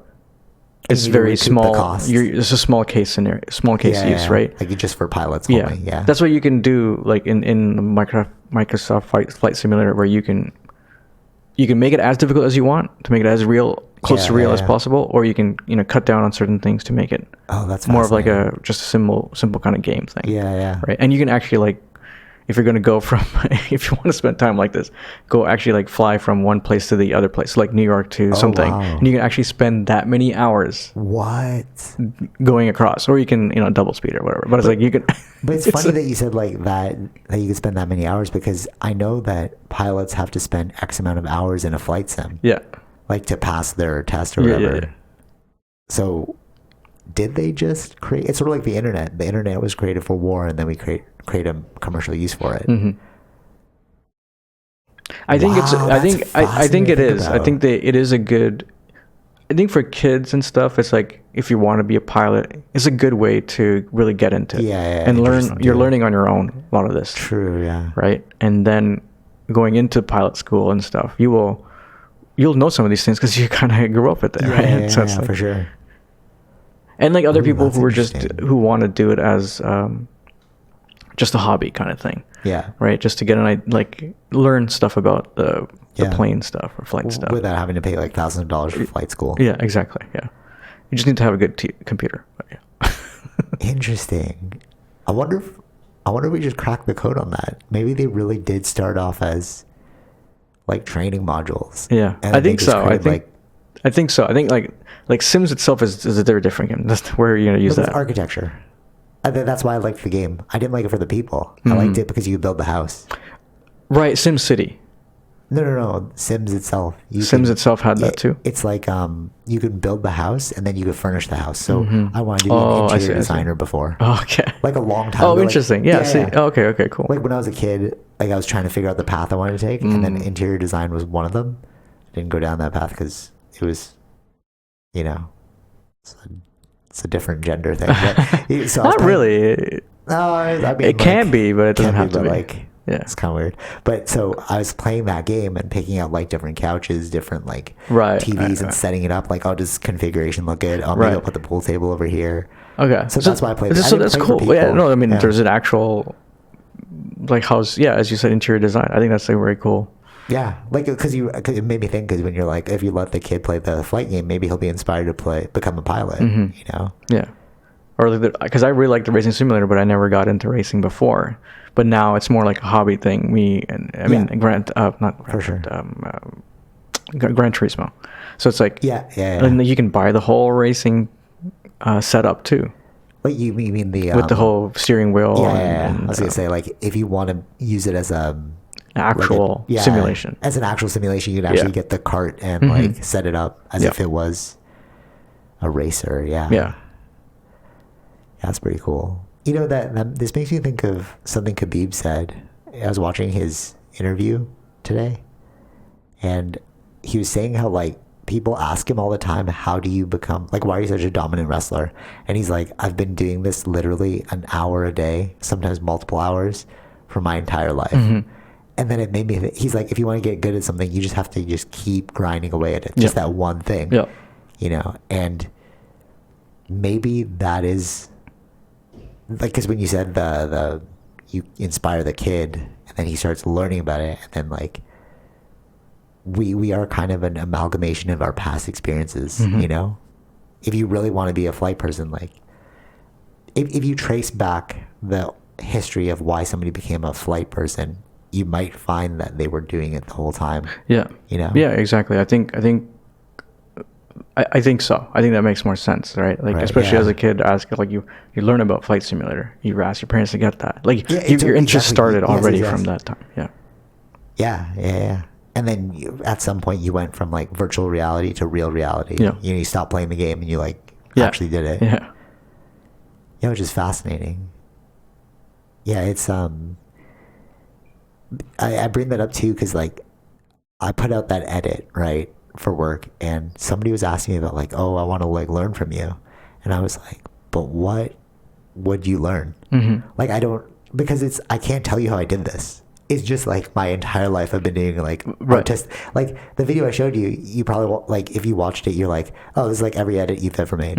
it's you need to very recoup the small. cost. It's a small case scenario, small case use, right? Like just for pilots Yeah. only. Yeah. That's what you can do, like in the Microsoft Flight Simulator, where you can make it as difficult as you want to make it as close to real as possible, or you can cut down on certain things to make it Oh, that's more of like fascinating. just a simple kind of game thing. Yeah, yeah. Right. And you can actually, like, if you're going to go from if you want to spend time like this, go actually like fly from one place to the other place, like New York to something, wow. and you can actually spend that many hours What? going across, or you can double speed or whatever. But it's like you can. But it's funny that you said like that you could spend that many hours, because I know that pilots have to spend X amount of hours in a flight sim, Yeah. like to pass their test or Yeah, whatever. yeah, yeah. So did they just create? It's sort of like the internet. The internet was created for war, and then we create a commercial use for it. Mm-hmm. I think it's. Wow, I think. that's I think it fascinating to is. think I think about. that it is a good. I think for kids and stuff, it's like if you want to be a pilot, it's a good way to really get into it. Yeah, yeah, and learn. interesting You're too. learning on your own a lot of this. True. Yeah. Right, and then going into pilot school and stuff, you'll know some of these things because you kind of grew up with it, Yeah, right? yeah, So it's like- for sure. And like other Ooh, people that's who are just interesting. who want to do it as just a hobby kind of thing, Yeah. right? Just to get like learn stuff about the Yeah. plane stuff or flight stuff. Without having to pay like thousands of dollars for flight school. Yeah, exactly. Yeah, you just need to have a good computer. But yeah. Interesting. I wonder if we just cracked the code on that. Maybe they really did start off as like training modules. Yeah, And I then they think just so. I think so. I think like Sims itself is a very different game. That's where you're gonna use But it's that. architecture. That's why I liked the game. I didn't like it for the people. I Mm-hmm. liked it because you build the house. Right, Sim City. No. Sims itself. Sims itself had that too. It's like you can build the house and then you can furnish the house. So I wanted to be Oh, an I interior see, I see. designer before. Okay. Like a long time Oh, ago. Like- interesting. Yeah. See. Oh, okay. Cool. Like when I was a kid, like I was trying to figure out the path I wanted to take, and then interior design was one of them. I didn't go down that path because it was, it's a different gender thing. But, so I was Not playing- really. No, I mean, It can be, but it doesn't have to but, be. Like, Yeah. it's kind of weird. But so I was playing that game and picking out like different couches, different like Right, TVs, right, and right. setting it up. Like, oh, does configuration look good? Oh, maybe Right. I'll put the pool table over here. Okay. So that's why I played. I So didn't that's play for cool. Yeah. people. No, I mean, Yeah. there's an actual like house. Yeah, as you said, interior design. I think that's like very cool. Yeah, like because it made me think, because when you're like, if you let the kid play the flight game, maybe he'll be inspired to become a pilot. Mm-hmm. You know? Yeah. Or because I really liked the racing simulator, but I never got into racing before. But now it's more like a hobby thing. I mean, not For sure. Gran Turismo. So it's like Yeah. and you can buy the whole racing setup too, Like you mean the with the whole steering wheel. Yeah. and, I was gonna say, like, if you want to use it as a actual like simulation. as an actual simulation, you can actually get the cart and like set it up as Yeah. if it was a racer. Yeah. Yeah. That's pretty cool. You know, that this makes me think of something Khabib said. I was watching his interview today, and he was saying how like people ask him all the time, how do you become, like, why are you such a dominant wrestler? And he's like, I've been doing this literally an hour a day, sometimes multiple hours, for my entire life. And then it made me he's like, if you want to get good at something, you just have to just keep grinding away at it, just that one thing. Yeah. You know, and maybe that is like, because when you said you inspire the kid and then he starts learning about it, and then like we are kind of an amalgamation of our past experiences, you know, if you really want to be a flight person, like if you trace back the history of why somebody became a flight person, you might find that they were doing it the whole time. Yeah. You know? Yeah, exactly. I think so. I think that makes more sense, right? Like, Right, especially yeah. as a kid, you learn about Flight Simulator. You ask your parents to get that. Like, Yeah, your interest exactly. started Yes, already yes. from that time. Yeah. Yeah. And then at some point you went from like virtual reality to real reality. Yeah. You know, you stopped playing the game and you like Yeah. actually did it. Yeah. Yeah, which is fascinating. Yeah, it's I bring that up too because like I put out that edit right for work, and somebody was asking me about like, oh, I want to like learn from you, and I was like, but what would you learn? Mm-hmm. Like because I can't tell you how I did this. It's just like my entire life I've been doing like Right. like the video I showed you. You probably like if you watched it, you're like, oh, this is like every edit you've ever made.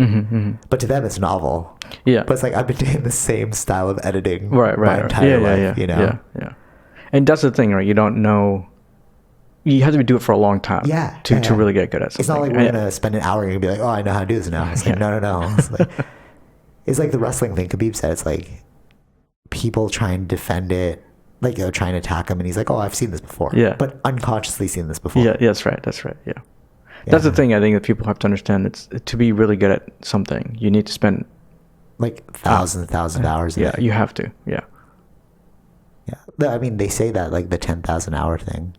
But to them, it's novel. Yeah. But it's like I've been doing the same style of editing Right. my entire life. Yeah. You know. Yeah. And that's the thing, right? You don't know. You have to do it for a long time. Yeah. To really get good at something. It's not like we're gonna spend an hour and you're gonna be like, oh, I know how to do this now. It's like no. It's like the wrestling thing Khabib said. It's like people try and defend it, like trying to attack him, and he's like, oh, I've seen this before. Yeah. But unconsciously seen this before. Yeah. That's right. Yeah. That's the thing I think that people have to understand. It's to be really good at something, you need to spend like thousands of hours. Yeah, in it. you have to. Yeah. Yeah. I mean, they say that like the 10,000 hour thing.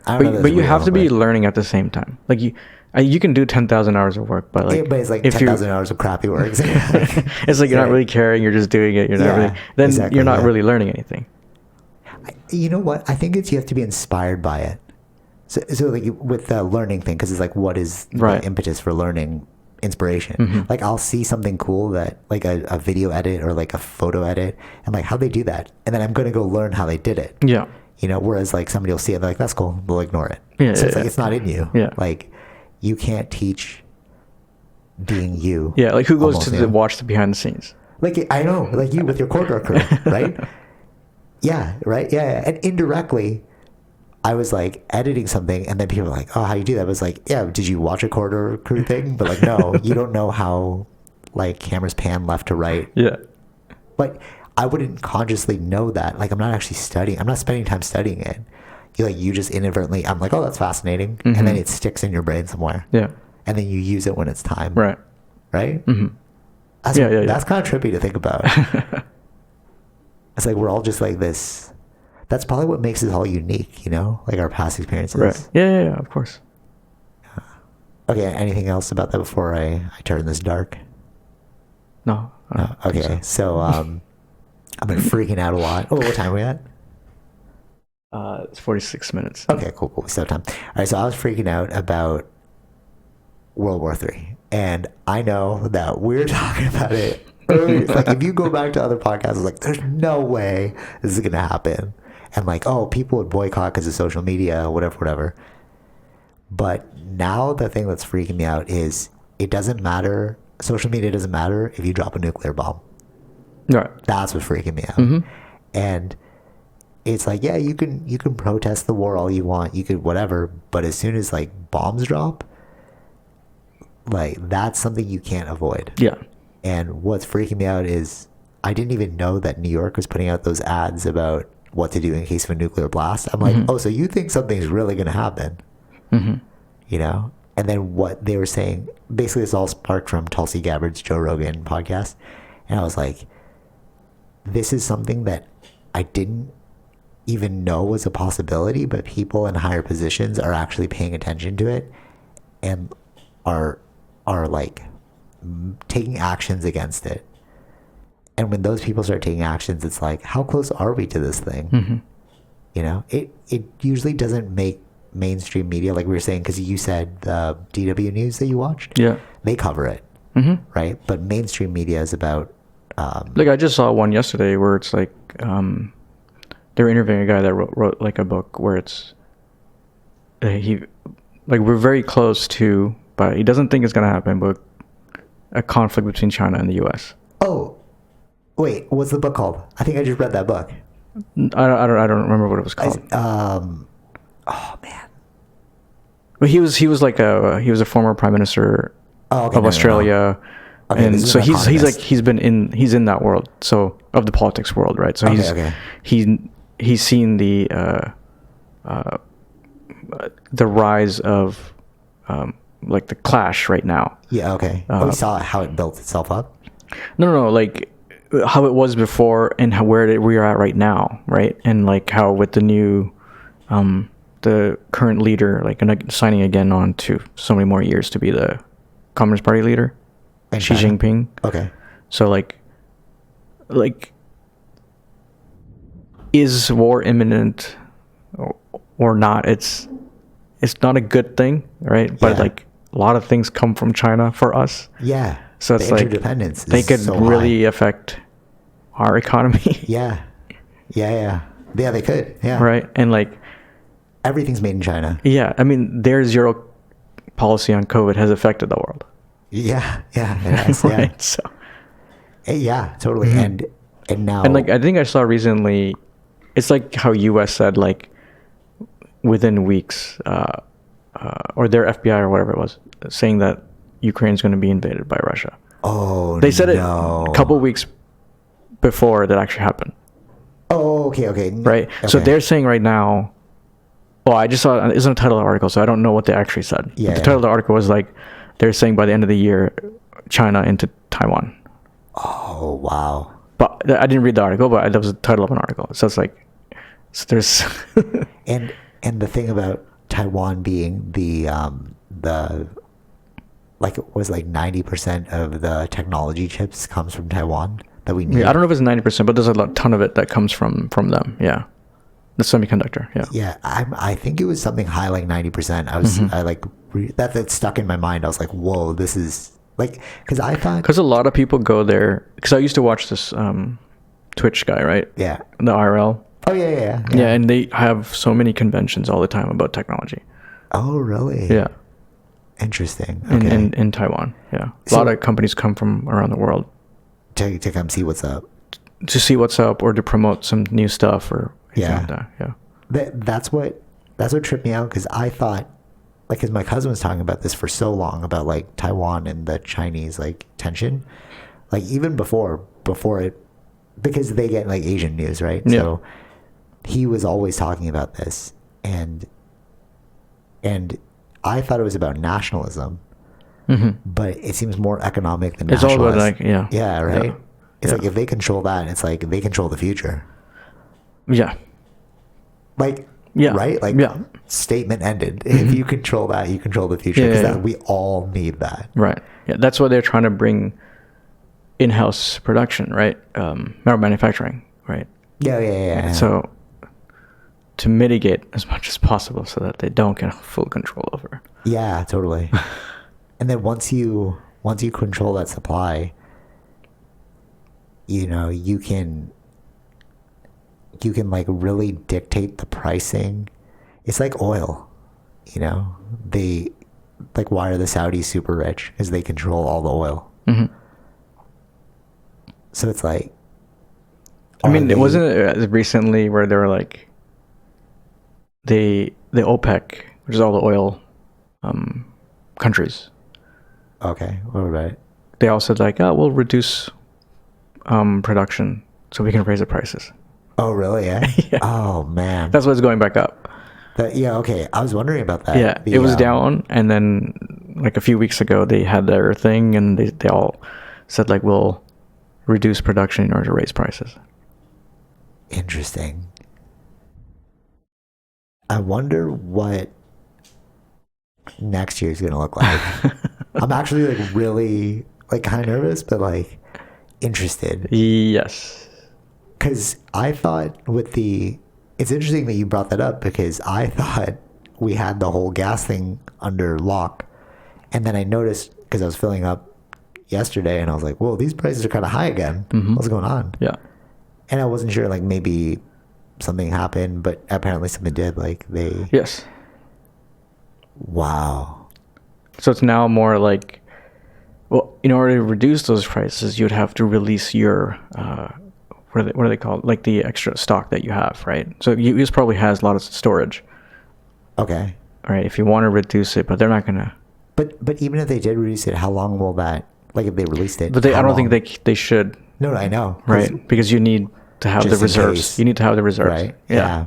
I don't know if But that's you real, have to be but- learning at the same time. Like you can do 10,000 hours of work, but like but it's like if you 10,000 hours of crappy work. it's like you're not really caring. You're just doing it. You're not Yeah, really. Then exactly, you're not yeah. really learning anything. You know what? I think it's you have to be inspired by it. So like with the learning thing, because it's like, what is Right. the impetus for learning? Inspiration. Like I'll see something cool that like a video edit or like a photo edit, and like how they do that, and then I'm gonna go learn how they did it. Yeah. You know, whereas like somebody will see it, they're like, that's cool, they'll ignore it. Yeah, so it's yeah, like it's not in you. Yeah. Like you can't teach being you. Yeah. Like who goes almost, to you know? watch the behind the scenes? Like I know, like you with your corridor crew, right? Yeah, right. Yeah, and indirectly, I was like editing something, and then people were like, "Oh, how you do that?" I was like, "Yeah, did you watch a corridor crew thing?" But like, no, you don't know how like cameras pan left to right. Yeah. But I wouldn't consciously know that. Like, I'm not actually studying. I'm not spending time studying it. You just inadvertently. I'm like, "Oh, that's fascinating," and then it sticks in your brain somewhere. Yeah. And then you use it when it's time. Right. Right. That's, Yeah. That's kind of trippy to think about. It's like we're all just like this. That's probably what makes us all unique, you know, like our past experiences. Right. Yeah. Of course. Okay. Anything else about that before I turn this dark? No. I don't think Okay. So I've been freaking out a lot. Oh, what time are we at? It's 46 minutes. Okay, cool. We still have time. All right. So I was freaking out about World War III, and I know that we're talking about it earlier. It's like if you go back to other podcasts, it's like there's no way this is gonna happen, and like, oh, people would boycott because of social media, whatever. But now the thing that's freaking me out is it doesn't matter. Social media doesn't matter if you drop a nuclear bomb. Right. That's what's freaking me out. And it's like, yeah, you can protest the war all you want, you could whatever, but as soon as like bombs drop, like that's something you can't avoid. Yeah. And what's freaking me out is I didn't even know that New York was putting out those ads about what to do in case of a nuclear blast. I'm like, oh, so you think something's really going to happen? You know? And then what they were saying, basically it's all sparked from Tulsi Gabbard's Joe Rogan podcast. And I was like, this is something that I didn't even know was a possibility, but people in higher positions are actually paying attention to it and are like taking actions against it. And when those people start taking actions, it's like, how close are we to this thing? You know, it usually doesn't make mainstream media, like we were saying, because you said the DW News that you watched. Yeah. They cover it, right? But mainstream media is about. Like I just saw one yesterday where it's like they were interviewing a guy that wrote like a book where it's he like we're very close to, but he doesn't think it's gonna happen, but a conflict between China and the U.S. Oh, wait, what's the book called? I think I just read that book. I don't remember what it was called. Oh man. But he was a former prime minister Oh, okay, of no. Australia. Okay, And this is so an he's like economist. he's in that world, so of the politics world, right? So Okay. he's seen the rise of like the clash right now. Yeah, okay. We saw how it built itself up. No, like how it was before and we are at right now, right? And like how with the new the current leader like signing again on to so many more years to be the Communist Party leader, In Xi China? Jinping. Okay. So like is war imminent or not? It's not a good thing, right? But Yeah. like a lot of things come from China for us. Yeah. So the it's like interdependence they is could so really high. affect our economy. Yeah. Yeah, they could. Yeah. Right? And like Everything's made in China. yeah, I mean their zero policy on COVID has affected the world. Yeah, it has, yeah. Right? So Yeah, totally. Mhm. And now and like I think I saw recently it's like how US said like within weeks or their FBI or whatever it was saying that Ukraine's going to be invaded by Russia. oh They said it no. a couple weeks before that actually happened, Oh, okay. right? So Okay. they're saying right now. Well, I just saw it's in the title of the article, so I don't know what they actually said. Yeah, But the yeah. title of the article was like they're saying by the end of the year, China into Taiwan. Oh, wow. But I didn't read the article, but that was the title of an article. So it's like so there's And the thing about Taiwan being the like it was like 90% of the technology chips comes from Taiwan that we need. yeah, I don't know if it's 90%, but there's a ton of it that comes from them. Yeah, the semiconductor. Yeah. Yeah, I think it was something high like 90%. I like that stuck in my mind. I was like, "Whoa, this is like," cuz I thought Because a lot of people go there. Because I used to watch this Twitch guy, right? yeah. The IRL. Oh yeah. Yeah, and they have so many conventions all the time about technology. Oh, really? Yeah. Interesting. In, Okay. in Taiwan. Yeah. A So- lot of companies come from around the world to come see what's up. to see what's up or to promote some new stuff or anything Yeah. like that. Yeah. That's what tripped me out because I thought like because my cousin was talking about this for so long about like Taiwan and the Chinese like tension, like even before it because they get like Asian news, right? Yeah. So he was always talking about this and I thought it was about nationalism, but it seems more economic than It's all about nationalist. like, yeah. Yeah, right. Yeah. It's Yeah. like if they control that, it's like they control the future. Yeah. Like Yeah. right? Like Yeah. statement ended. If you control that, you control the future Yeah, because yeah, yeah. we all need that. Right. Yeah. That's why they're trying to bring in-house production, right? Or manufacturing, right? Yeah. So to mitigate as much as possible so that they don't get full control over it. Yeah, totally. And then once you control that supply, you know, you can like really dictate the pricing. It's like oil, you know. They like why are the Saudis super rich? Because they control all the oil. Mm-hmm. So it's like I mean, they- it wasn't recently where they were like the OPEC, which is all the oil countries. okay. What about it? They all said like, oh, we'll reduce production so we can raise the prices. Oh, really? Yeah. Yeah. Oh man. That's why it's going back up. Yeah. Okay. I was wondering about that. Yeah, it was down, and then like a few weeks ago they had their thing, and they all said like we'll reduce production in order to raise prices. Interesting. I wonder what next year is gonna look like. I'm actually like really like kind of nervous, but like interested Yes. because I thought it's interesting that you brought that up because I thought we had the whole gas thing under lock, and then I noticed because I was filling up yesterday and I was like, whoa, these prices are kind of high again. What's going on? Yeah. And I wasn't sure like maybe something happened, but apparently something did. Like they Yes. wow. So it's now more like, well, in order to reduce those prices, you'd have to release your what are they called? Like the extra stock that you have, right? So US probably has a lot of storage, Okay. right? If you want to reduce it, but they're not gonna But even if they did release it, how long will that? Like if they released it, But I don't think they should. No, I know. Right, because you need to have the Just in reserves. case. You need to have the reserves. Right. Yeah.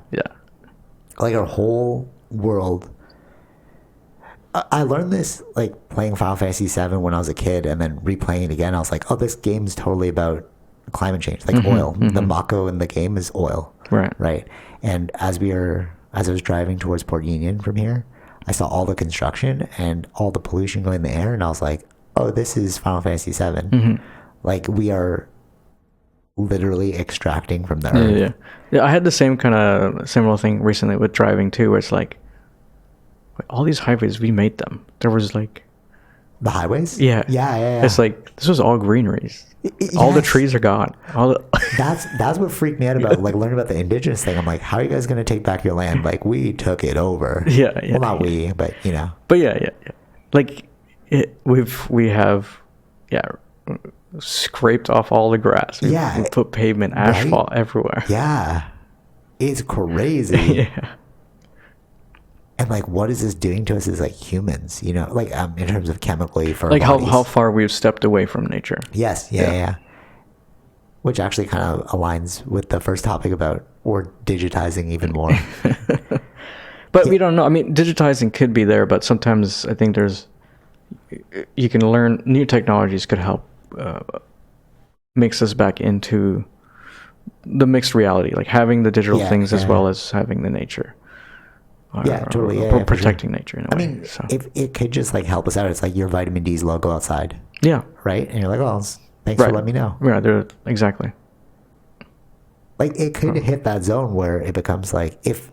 Like our whole world. I learned this like playing Final Fantasy VII when I was a kid, and then replaying it again. I was like, oh, this game's totally about climate change, like oil. The Mako in the game is oil. Right. And as I was driving towards Port Union from here, I saw all the construction and all the pollution going in the air, and I was like, oh, this is Final Fantasy VII. Like we are literally extracting from the earth. Yeah. I had the same kind of similar thing recently with driving too, where it's like, wait, all these highways, we made them. There was like The highways? Yeah. Yeah. It's like, this was all greeneries. All the trees are gone. That's what freaked me out about like learning about the indigenous thing. I'm like, how are you guys going to take back your land? Like, we took it over. Yeah. Well, not we, but you know. But yeah. Like, we have scraped off all the grass. We put pavement, asphalt everywhere. Yeah. It's crazy. Yeah. And like, what is this doing to us as like humans? You know, like in terms of chemically for like our bodies. how far we've stepped away from nature. Yes. Yeah. Which actually kind of aligns with the first topic about we're digitizing even more. But we don't know. I mean, digitizing could be there, but sometimes I think you can learn new technologies could help mix us back into the mixed reality, like having the digital things as well as having the nature. Totally. Protecting nature in a way. I mean, if it could just like help us out, it's like your vitamin D's logo outside. Yeah. Right? And you're like, oh, thanks for letting me know. Yeah, exactly. Like it could hit that zone where it becomes like, if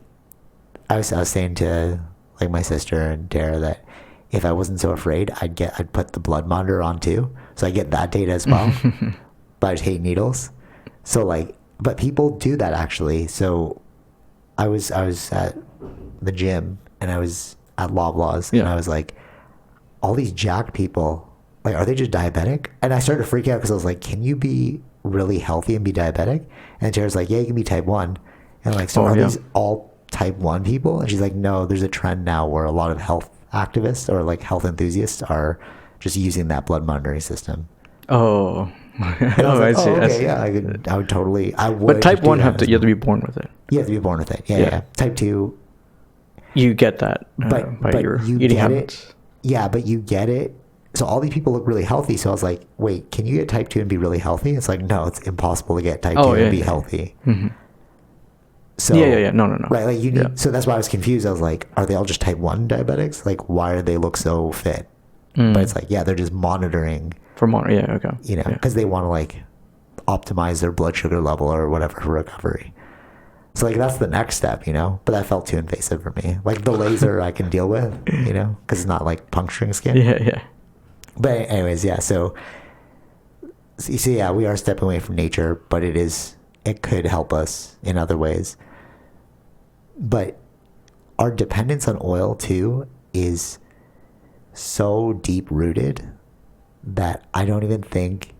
I was saying to like my sister and Tara that if I wasn't so afraid, I'd put the blood monitor on too. So I get that data as well. But I just hate needles. So like, but people do that actually. So I was at the gym and I was at Loblaws and I was like, all these jacked people, like, are they just diabetic? And I started to freak out because I was like, can you be really healthy and be diabetic? And Tara's like, yeah, you can be type 1. And like, so are these all type 1 people? And she's like, no, there's a trend now where a lot of health activists or like health enthusiasts are just using that blood monitoring system. Oh. And I was like, okay, yeah, I would totally, But type 1 you have to be born with it. You have to be born with it. Yeah. Type 2. You get that by your eating habits. Yeah, but you get it. So all these people look really healthy. So I was like, wait, can you get type 2 and be really healthy? It's like, no, it's impossible to get type 2 and be healthy. So No. Right, like you need, so that's why I was confused. I was like, are they all just type 1 diabetics? Like, why do they look so fit? But it's like, they're just monitoring. Okay. You know, because they want to like optimize their blood sugar level or whatever for recovery. So like that's the next step, you know, but that felt too invasive for me. Like the laser I can deal with, you know, because it's not like puncturing skin. Yeah. But anyways, so you see, we are stepping away from nature, but it could help us in other ways. But our dependence on oil too is so deep rooted that I don't even think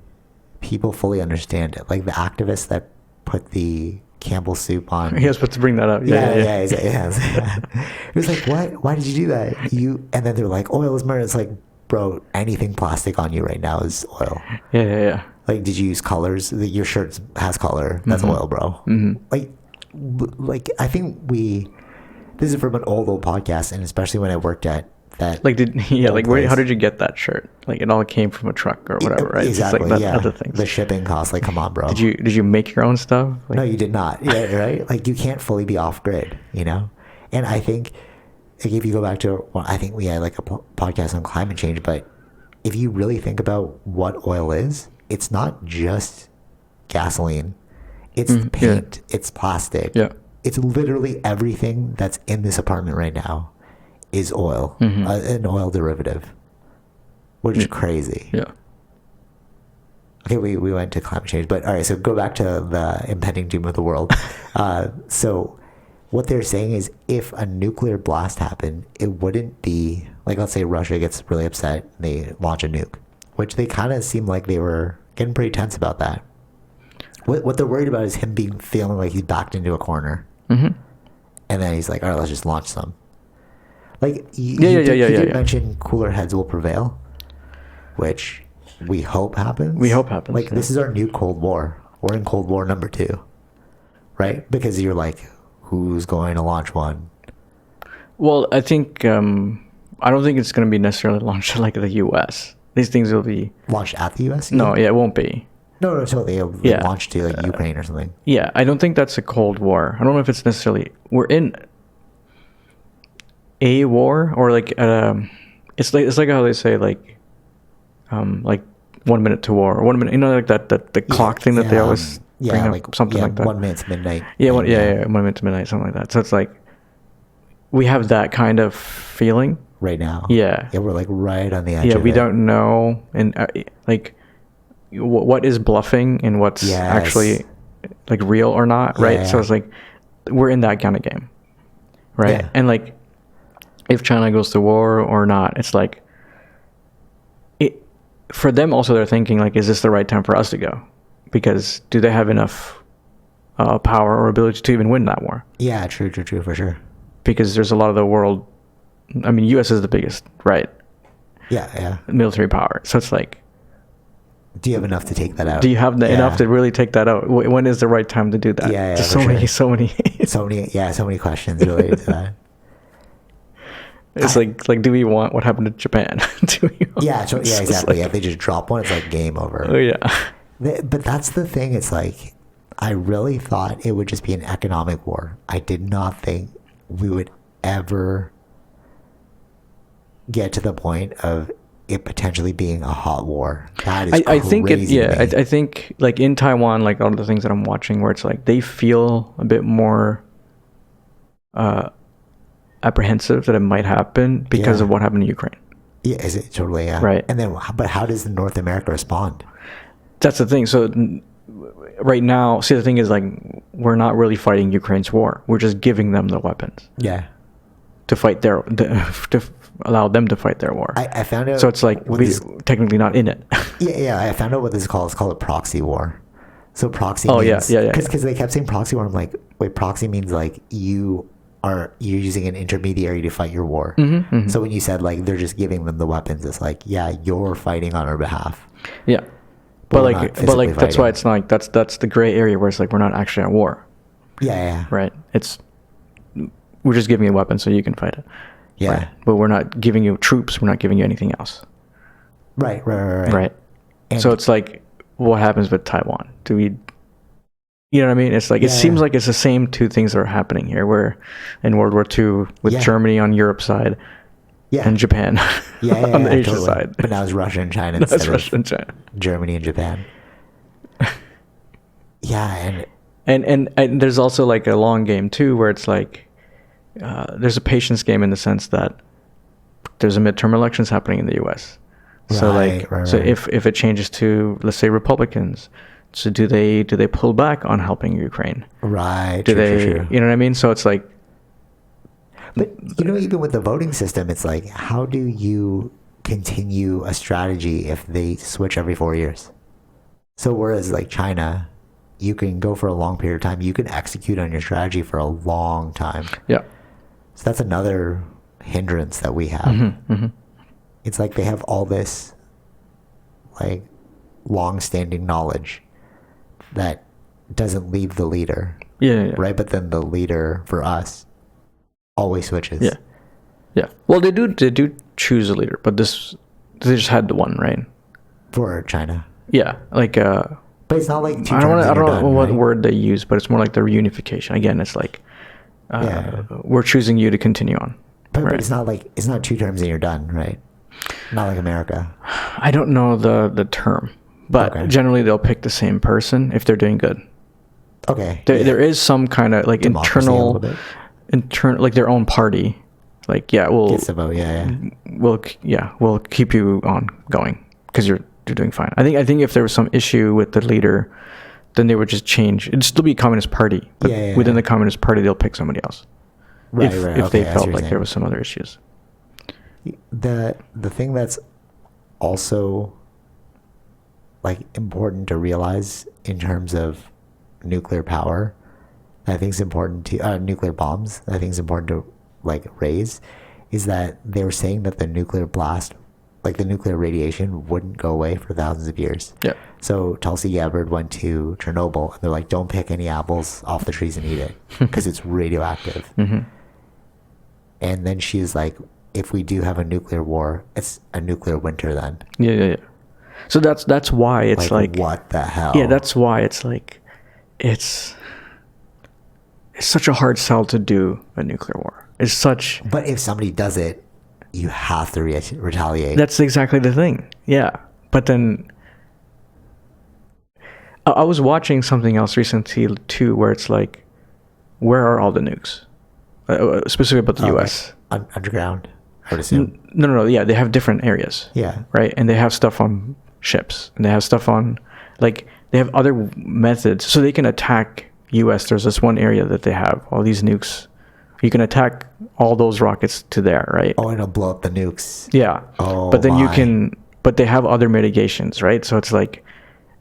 people fully understand it. Like the activists that put the Campbell soup on. He was supposed to bring that up. Yeah. It was like, what? Why did you do that? And then they're like, oil is murder. It's like, bro, anything plastic on you right now is oil. Yeah. Like, did you use colors? Your shirt has color. That's oil, bro. Like I think this is from an old podcast, and especially when I worked at that. Like how did you get that shirt? Like it all came from a truck or whatever, right? Exactly. It's like other things. The shipping costs. Like, come on, bro. Did you make your own stuff? Like, no, you did not. Yeah, right. Like you can't fully be off grid, you know. And I think if you go back to, I think we had like a podcast on climate change, but if you really think about what oil is, it's not just gasoline. It's paint. It's plastic. Yeah. It's literally everything that's in this apartment right now is oil, an oil derivative, which is crazy. Yeah. Okay, we went to climate change, but all right, so go back to the impending doom of the world. So what they're saying is if a nuclear blast happened, it wouldn't be, like let's say Russia gets really upset and they launch a nuke, which they kind of seem like they were getting pretty tense about that. What they're worried about is him feeling like he's backed into a corner. And then he's like, all right, let's just launch some. Like you Yeah. did mention cooler heads will prevail, which we hope happens. We hope happens. Like this is our new Cold War. We're in Cold War number 2, right? Because you're like, who's going to launch one? Well, I think I don't think it's going to be necessarily launched like the U.S. These things will be Launched at the U.S.? no, yeah, it won't be. No, totally. It'll be Yeah. launched to like Ukraine or something. Yeah, I don't think that's a Cold War. I don't know if it's necessarily we're in a war or like it's like how they say like 1 minute to war or 1 minute, you know, like that the clock thing that they always bring up, like something like that. 1 minute to midnight. Yeah, 1 minute to midnight, something like that. So it's like we have that kind of feeling right now. Yeah, we're like right on the edge. Yeah, of we it. don't know, and like what is bluffing and what's actually like real or not, right? Yeah. So it's like we're in that kind of game, right? Yeah. And like if China goes to war or not, it's like it for them also. They're thinking like, is this the right time for us to go? Because do they have enough power or ability to even win that war? Yeah, true, for sure. Because there's a lot of the world. I mean, U.S. is the biggest, right? Yeah. Military power. So it's like, do you have enough to take that out? do you have enough to really take that out? When is the right time to do that? Yeah, There's for sure. so many. so many questions related to that. It's like, do we want what happened to Japan? Do we want, Exactly. Like, if they just drop one, it's like game over. oh yeah. But that's the thing. It's like, I really thought it would just be an economic war. I did not think we would ever get to the point of it potentially being a hot war. That is I think it. crazy Yeah, to me. I think like in Taiwan, like all the things that I'm watching, where it's like they feel a bit more apprehensive that it might happen because of what happened in Ukraine. Yeah, is it totally? Yeah. Right. And then, but how does North America respond? That's the thing. So right now, see, the thing is like we're not really fighting Ukraine's war. We're just giving them the weapons Yeah. to fight to allow them to fight their war. I found out. So it's like what we're this- technically not in it. Yeah. I found out what this is called. It's called a proxy war. So proxy. Oh, means, yeah. Because they kept saying proxy war. I'm like, wait, proxy means like you're using an intermediary to fight your war. Mm-hmm. So when you said like they're just giving them the weapons, it's like, yeah, you're fighting on our behalf. Yeah, But but we're not like physically that's why fighting. it's not like that's the gray area where it's like we're not actually at war, Yeah. right? We're just giving you weapons so you can fight it. Yeah. Right? But we're not giving you troops. We're not giving you anything else. Right. Right. And So it's like, what happens with Taiwan? Do we? You know what I mean? It's like it seems like it's the same two things that are happening here. Where in World War II with Germany on Europe's side, and Japan on the Asia totally. side. But now it's Russia and China That's instead Russia of and China. Germany and Japan. Yeah, And there's also like a long game too, where it's like there's a patience game in the sense that there's a midterm elections happening in the U.S. So Right. if it changes to, let's say, Republicans, so do they pull back on helping Ukraine? right. Do true, they? true, true. You know what I mean? So it's like, But even with the voting system, it's like, how do you continue a strategy if they switch every 4 years? So whereas like China, you can go for a long period of time, you can execute on your strategy for a long time. yeah, So that's another hindrance that we have. Mm-hmm. It's like they have all this like long-standing knowledge that doesn't leave the leader, yeah. right? But then the leader for us always switches. Yeah. Well, they do choose a leader, but they just had the one, right? For China. Yeah, like But it's not like two I don't terms and you're know done, what right? word they use, but it's more like the reunification. Again, it's like we're choosing you to continue on. But right. it's not 2 terms and you're done, right? Not like America. I don't know the term, but Okay. generally they'll pick the same person if they're doing good. Okay. There is some kind of like Democracy a little bit. internal, like their own party. Like we'll Gets the vote, yeah. we'll keep you on going because you're doing fine. I think if there was some issue with the leader, then they would just change. It'd still be a Communist Party, but within the Communist Party they'll pick somebody else. Right, if right. if okay, they I see felt what you're like there saying. was some other issues. The thing that's also like important to realize in terms of nuclear power, I think is important to nuclear bombs. I think is important to like raise is that they were saying that the nuclear blast, like the nuclear radiation, wouldn't go away for thousands of years. Yeah. So Tulsi Gabbard went to Chernobyl, and they're like, don't pick any apples off the trees and eat it because it's radioactive. And then she's like, if we do have a nuclear war, it's a nuclear winter then. Yeah. So that's why it's like what the hell? Yeah, that's why it's like it's such a hard sell to do a nuclear war. It's such. But if somebody does it, you have to retaliate. That's exactly the thing. Yeah, but then I was watching something else recently too, where it's like, where are all the nukes? Specifically about the U.S. Underground, I would assume. No. Yeah, they have different areas. Yeah. Right, and they have stuff on ships, and they have stuff on, like, they have other methods, so they can attack U.S. There's this one area that they have all these nukes. You can attack all those rockets to there, right? Oh, and it'll blow up the nukes. Yeah. Oh, but then you my. can, but they have other mitigations, right? So it's like,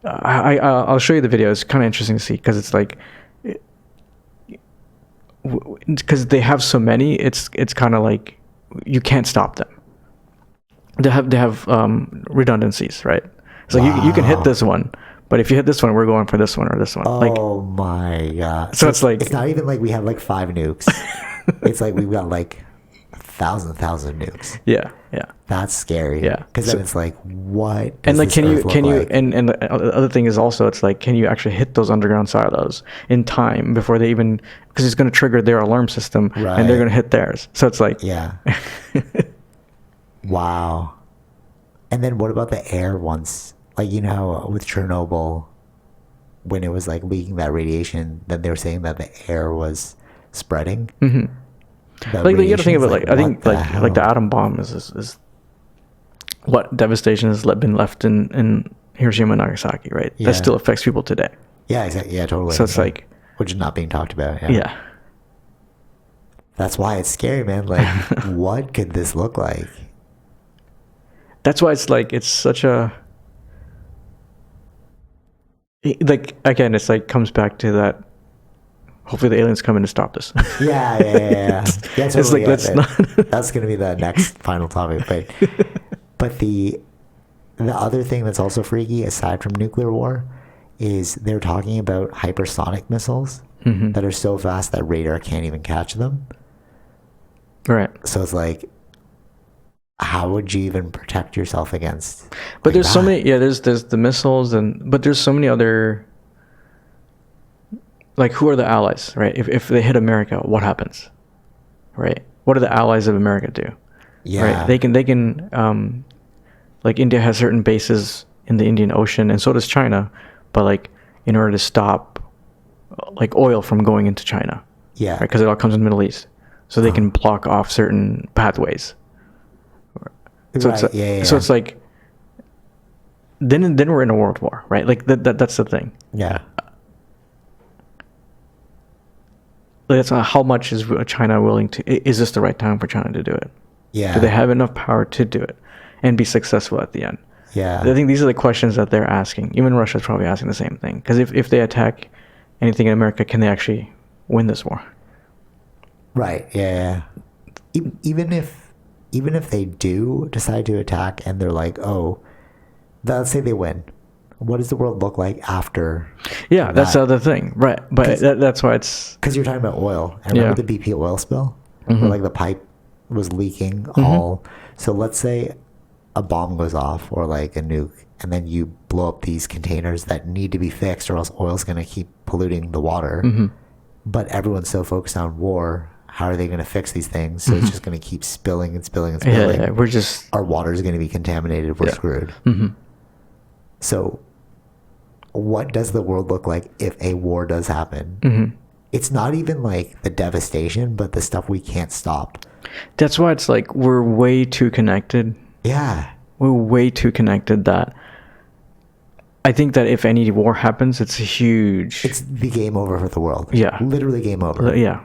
I'll show you the video. It's kind of interesting to see because it's like, because they have so many, it's kind of like you can't stop them. They have redundancies, right? So you can hit this one, but if you hit this one, we're going for this one or this one. Oh my god! So it's like, it's not even like we have like 5 nukes. It's like we've got like 1,000 nukes. Yeah. That's scary. Yeah. Because then it's like, what? And like, can you like? and the other thing is also, it's like, can you actually hit those underground silos in time before they even, because it's going to trigger their alarm system, and they're going to hit theirs. So it's like, yeah. Wow. And then what about the air once? Like, you know how with Chernobyl, when it was like leaking that radiation, then they were saying that the air was spreading. Like, you got to think of it like, I think like the atom bomb is what devastation has been left in Hiroshima and Nagasaki, right? Yeah. That still affects people today. Yeah, exactly. Yeah, totally. So it's like, which is not being talked about. Yeah. That's why it's scary, man. Like, what could this look like? That's why it's like, it's such a, like, again, it's like, comes back to that, hopefully the aliens come in to stop this. Yeah. Yeah, totally. It's like, let's not. That's going to be the next final topic. But the other thing that's also freaky, aside from nuclear war, is they're talking about hypersonic missiles that are so fast that radar can't even catch them. Right. So it's like, how would you even protect yourself against? But like there's so that? many. Yeah, there's the missiles, but there's so many other. Like, who are the allies, right? If they hit America, what happens, right? What do the allies of America do? Yeah. Right. They can. Like, India has certain bases in the Indian Ocean, and so does China. But like, in order to stop, like, oil from going into China. Yeah. Right, because it all comes in the Middle East, so they can block off certain pathways. So right. it's so it's like, then we're in a world war, right? Like that's the thing. Yeah. That's how much is China willing to? Is this the right time for China to do it? Yeah. Do they have enough power to do it and be successful at the end? Yeah. I think these are the questions that they're asking. Even Russia's probably asking the same thing. Because if they attack anything in America, can they actually win this war? Right. Yeah. Even if they do decide to attack and they're like, oh, let's say they win. What does the world look like after? Yeah, that's the other thing, right? But that's why it's, because you're talking about oil. I remember the BP oil spill, where like the pipe was leaking all. So let's say a bomb goes off or like a nuke, and then you blow up these containers that need to be fixed, or else oil's going to keep polluting the water. But everyone's so focused on war. How are they going to fix these things? So it's just going to keep spilling and spilling and spilling. Yeah, we're just, our water is going to be contaminated. We're screwed. So what does the world look like if a war does happen? It's not even like the devastation, but the stuff we can't stop. That's why it's like, we're way too connected. Yeah. We're way too connected that I think that if any war happens, it's huge. It's the game over for the world. Yeah. Literally game over. Yeah.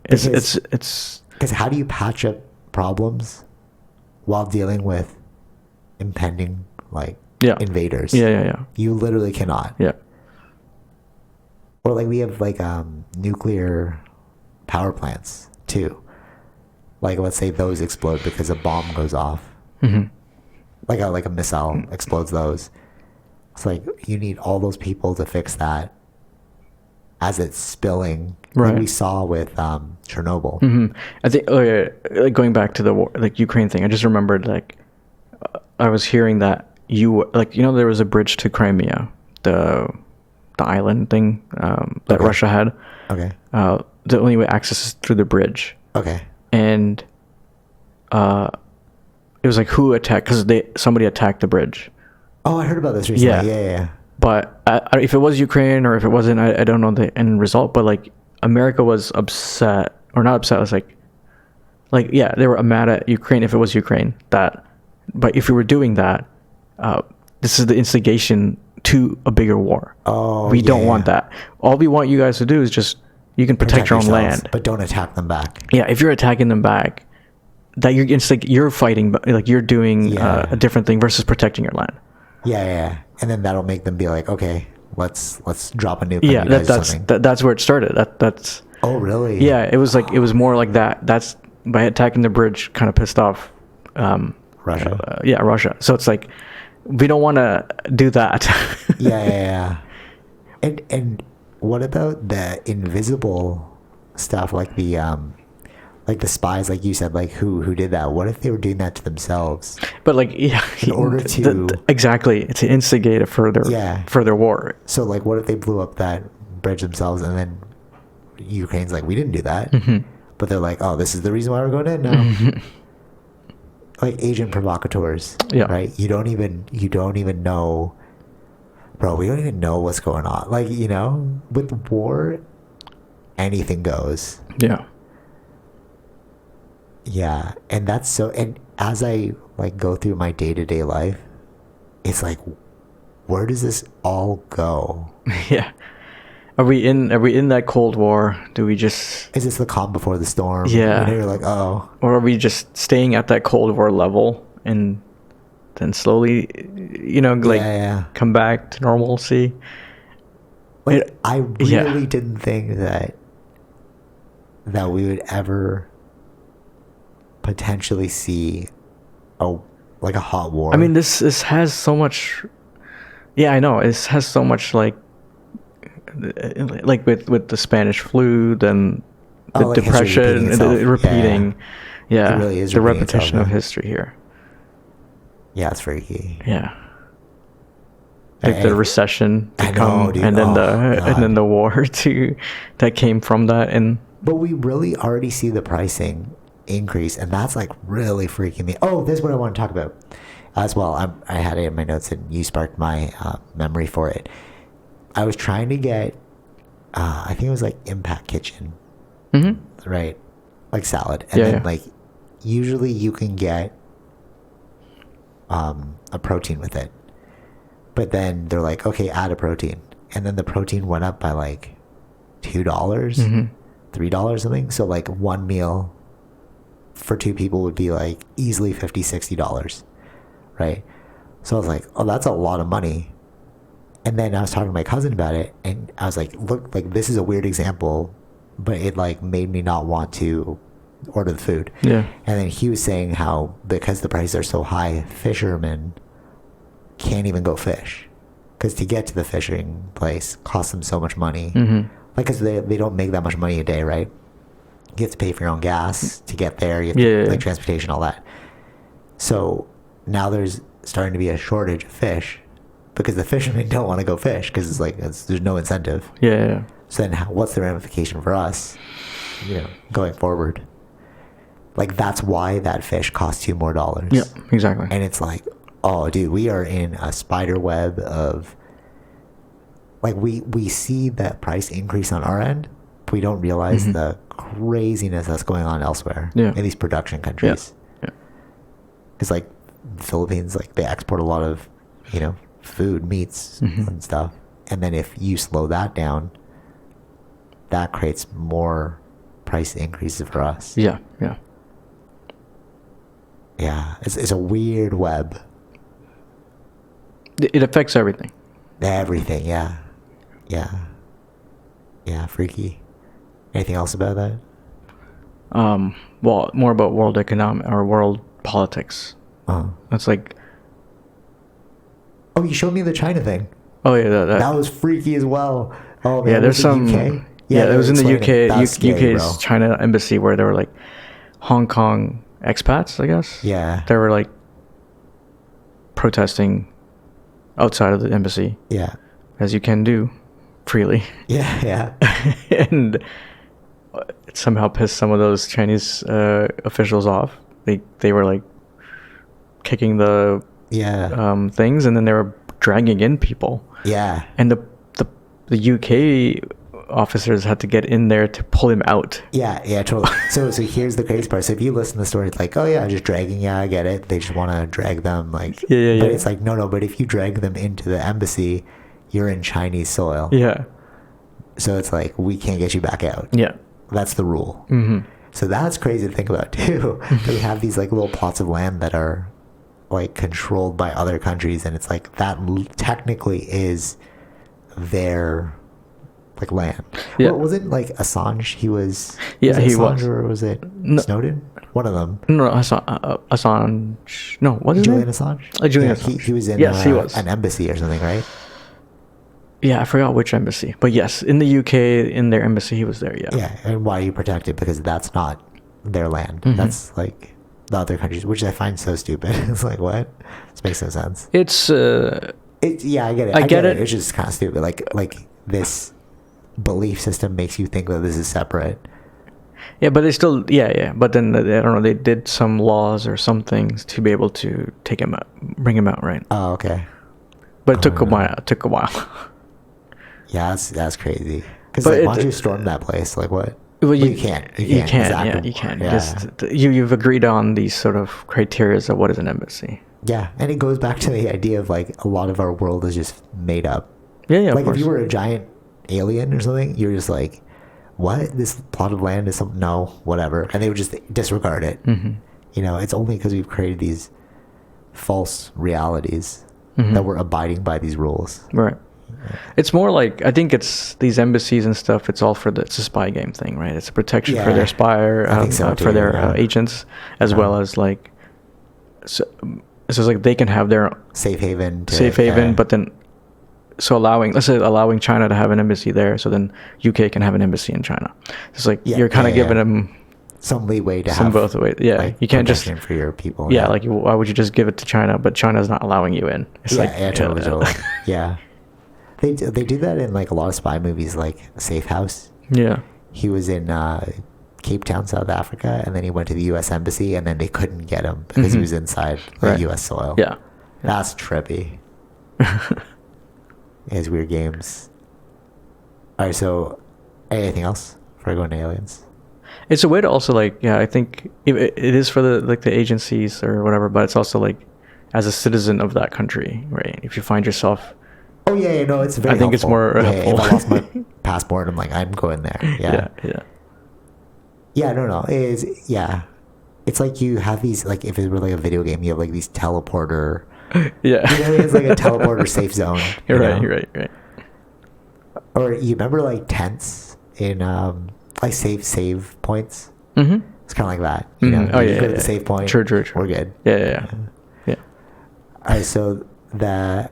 It's because how do you patch up problems while dealing with impending invaders? Yeah. You literally cannot. Yeah. Or like we have like nuclear power plants too. like let's say those explode because a bomb goes off, like a missile explodes those. It's like you need all those people to fix that as it's spilling, like Right. we saw with Chernobyl. I think like going back to the war, like Ukraine thing. I just remembered like I was hearing that there was a bridge to Crimea, the island thing that Okay. Russia had. Okay. The only way access is through the bridge, Okay. and it was like who attacked because somebody attacked the bridge. Oh, I heard about this recently. Yeah. Yeah. But if it was Ukraine or if it wasn't, I don't know the end result. But like America was upset or not upset. It was like yeah, they were mad at Ukraine if it was Ukraine. But if we were doing that, this is the instigation to a bigger war. Oh, we don't yeah. want that. All we want you guys to do is just you can protect your own yourselves, land. but don't attack them back. Yeah, if you're attacking them back, that you're fighting, but like you're doing Yeah. a different thing versus protecting your land. Yeah. And then that'll make them be like, okay, let's drop a nuke. On Yeah, you guys or something. that's where it started. That's Oh, really? yeah. It was like it was more like that. That's by attacking the bridge, kind of pissed off. Russia. Yeah, Russia. So it's like we don't want to do that. Yeah. And what about the invisible stuff, like the spies, like you said, like who did that? What if they were doing that to themselves? But like, yeah, In order to- exactly to instigate a further war. So like, what if they blew up that bridge themselves, and then Ukraine's like, we didn't do that, but they're like, oh, this is the reason why we're going in now. Like agent provocateurs, Yeah. right? You don't even know, bro. We don't even know what's going on. Like, with war, anything goes. Yeah. Yeah, and that's so. And as I like go through my day-to-day life, it's like, where does this all go? Yeah. Are we in that Cold War? Do we just Is this the calm before the storm? Yeah. And you're like, oh, or are we just staying at that Cold War level and then slowly like yeah. come back to normalcy? Like, I really yeah. didn't think that we would ever potentially see a hot war. I mean, this has so much. Yeah, I know. It has so much like with the Spanish flu, then the like history depression, repeating and itself. the repeating. Yeah, It really is the repeating repetition itself, of yeah. history here. Yeah, it's freaky. Yeah, like I- the recession to I know, come, dude. and then Oh, the war that came from that, and But we really already see the pricing increase, and that's like really freaking me. Oh, this is what I want to talk about as well. I had it in my notes, and you sparked my memory for it. I was trying to get, I think it was like Impact Kitchen, right? Like salad, and then Yeah. like usually you can get a protein with it, but then they're like, okay, add a protein, and then the protein went up by like $2, $3 something. So like one meal for two people would be like easily $50-$60, right? So I was like, oh, that's a lot of money. And then I was talking to my cousin about it, and I was like, look, like this is a weird example, but it like made me not want to order the food. yeah, And then he was saying how because the prices are so high, fishermen can't even go fish, because to get to the fishing place costs them so much money. Like, because they don't make that much money a day, right? You have to pay for your own gas to get there. You have to, Yeah. like transportation, all that. So now there's starting to be a shortage of fish because the fishermen don't want to go fish because it's like there's no incentive. yeah. So then what's the ramification for us, going forward? Like, that's why that fish costs you more dollars. Yeah, exactly. And it's like, oh, dude, we are in a spider web of, like, we see that price increase on our end, but we don't realize the craziness that's going on elsewhere Yeah. in these production countries. Yeah. It's like the Philippines, like, they export a lot of, food, meats and stuff. And then if you slow that down, that creates more price increases for us. Yeah, yeah. Yeah, it's a weird web. It affects everything. Everything, yeah. Yeah, freaky. Anything else about that? well, more about world economic or world politics. It's like, Oh, you showed me the China thing. oh yeah, That was freaky as well. Oh man, yeah. There's was it some. UK? Yeah, it was in the explain it. UK, That was scary, UK's bro. China embassy where there were like Hong Kong expats, I guess. Yeah. They were like protesting outside of the embassy, Yeah. as you can do freely. Yeah. Yeah. And it somehow pissed some of those Chinese officials off. They were like kicking the Yeah. things, and then they were dragging in people. Yeah. And the UK officers had to get in there to pull him out. Yeah, yeah, totally. So here's the crazy part. So if you listen to the story, it's like, oh yeah, just dragging. Yeah, I get it. They just want to drag them, like. Yeah. But it's like, no. But if you drag them into the embassy, you're in Chinese soil. Yeah. So it's like we can't get you back out. Yeah. That's the rule. Mm-hmm. So that's crazy to think about too. That we have these like little plots of land that are like controlled by other countries, and it's like that technically is their like land. Yeah. Well, wasn't like Assange? He was. Yeah, was it he Assange was. Or was it No. Snowden? One of them. No, Assange. No, what is his Julian name? Assange. Julian Yeah, Assange. He was in. Yes, he was. An embassy or something, right? Yeah, I forgot which embassy, but yes, in the UK, in their embassy, he was there. Yeah. Yeah, and why do you protect it? Because that's not their land. Mhm. That's like the other countries, which I find so stupid. It's like, what? This makes no sense. It's Yeah, I get it. I get it. It's just kind of stupid. Like this belief system makes you think that this is separate. yeah, but they still yeah. But then I don't know. They did some laws or some things to be able to take him out, bring him out, right? Oh, okay. But it took a no. while. It took a while. Yeah, that's crazy. Because But like, it- why don't you storm that place? Like what? Well, You can't. You It's can't. active. Yeah, you can't. Yeah. Just you've agreed on these sort of criteria of what is an embassy. Yeah, and it goes back to the idea of like a lot of our world is just made up. Yeah, yeah. Like of course. if you were a giant alien or something, you're just like, what? This plot of land is something? No, whatever, and they would just disregard it. Mm-hmm. You know, it's only because we've created these false realities Mhm. that we're abiding by these rules. Right. It's more like I think it's these embassies and stuff. It's all for it's a spy game thing, right? It's a protection for Yeah, their spy, I think so for too, their yeah. agents, as well as like, so it's like they can have their Safe haven. safe haven, but then so let's say allowing China to have an embassy there, so then UK can have an embassy in China. It's like Yeah, you're kind of yeah, giving yeah. them some leeway to some have both ways. Yeah, like, you can't just protection for your people. yeah, like why would you just give it to China, but China's not allowing you in? It's yeah, like yeah, totally. Yeah, they do that in like a lot of spy movies, like Safe House. Yeah. He was in Cape Town, South Africa, and then he went to the U.S. Embassy, and then they couldn't get him because he Mhm. was inside Right. U.S. soil. Yeah. That's trippy. His weird games. All right, so anything else before I go into aliens? It's a way to also like I think it is for the agencies or whatever, but it's also like as a citizen of that country, right? If you find yourself Oh yeah, no, it's very. I think it's helpful. more Yeah, helpful. if I lost my passport, I'm like, I'm going there. Yeah. yeah. No. It's like you have these, like if it were like a video game, you have like these teleporter. Yeah. You know, it's like a teleporter safe zone. You're you right, know? you're right. Or you remember like tents in like save points. Mm-hmm. It's kind of like that. You know, Oh you yeah, go to yeah. the save point. True. We're good. Yeah. All right, so the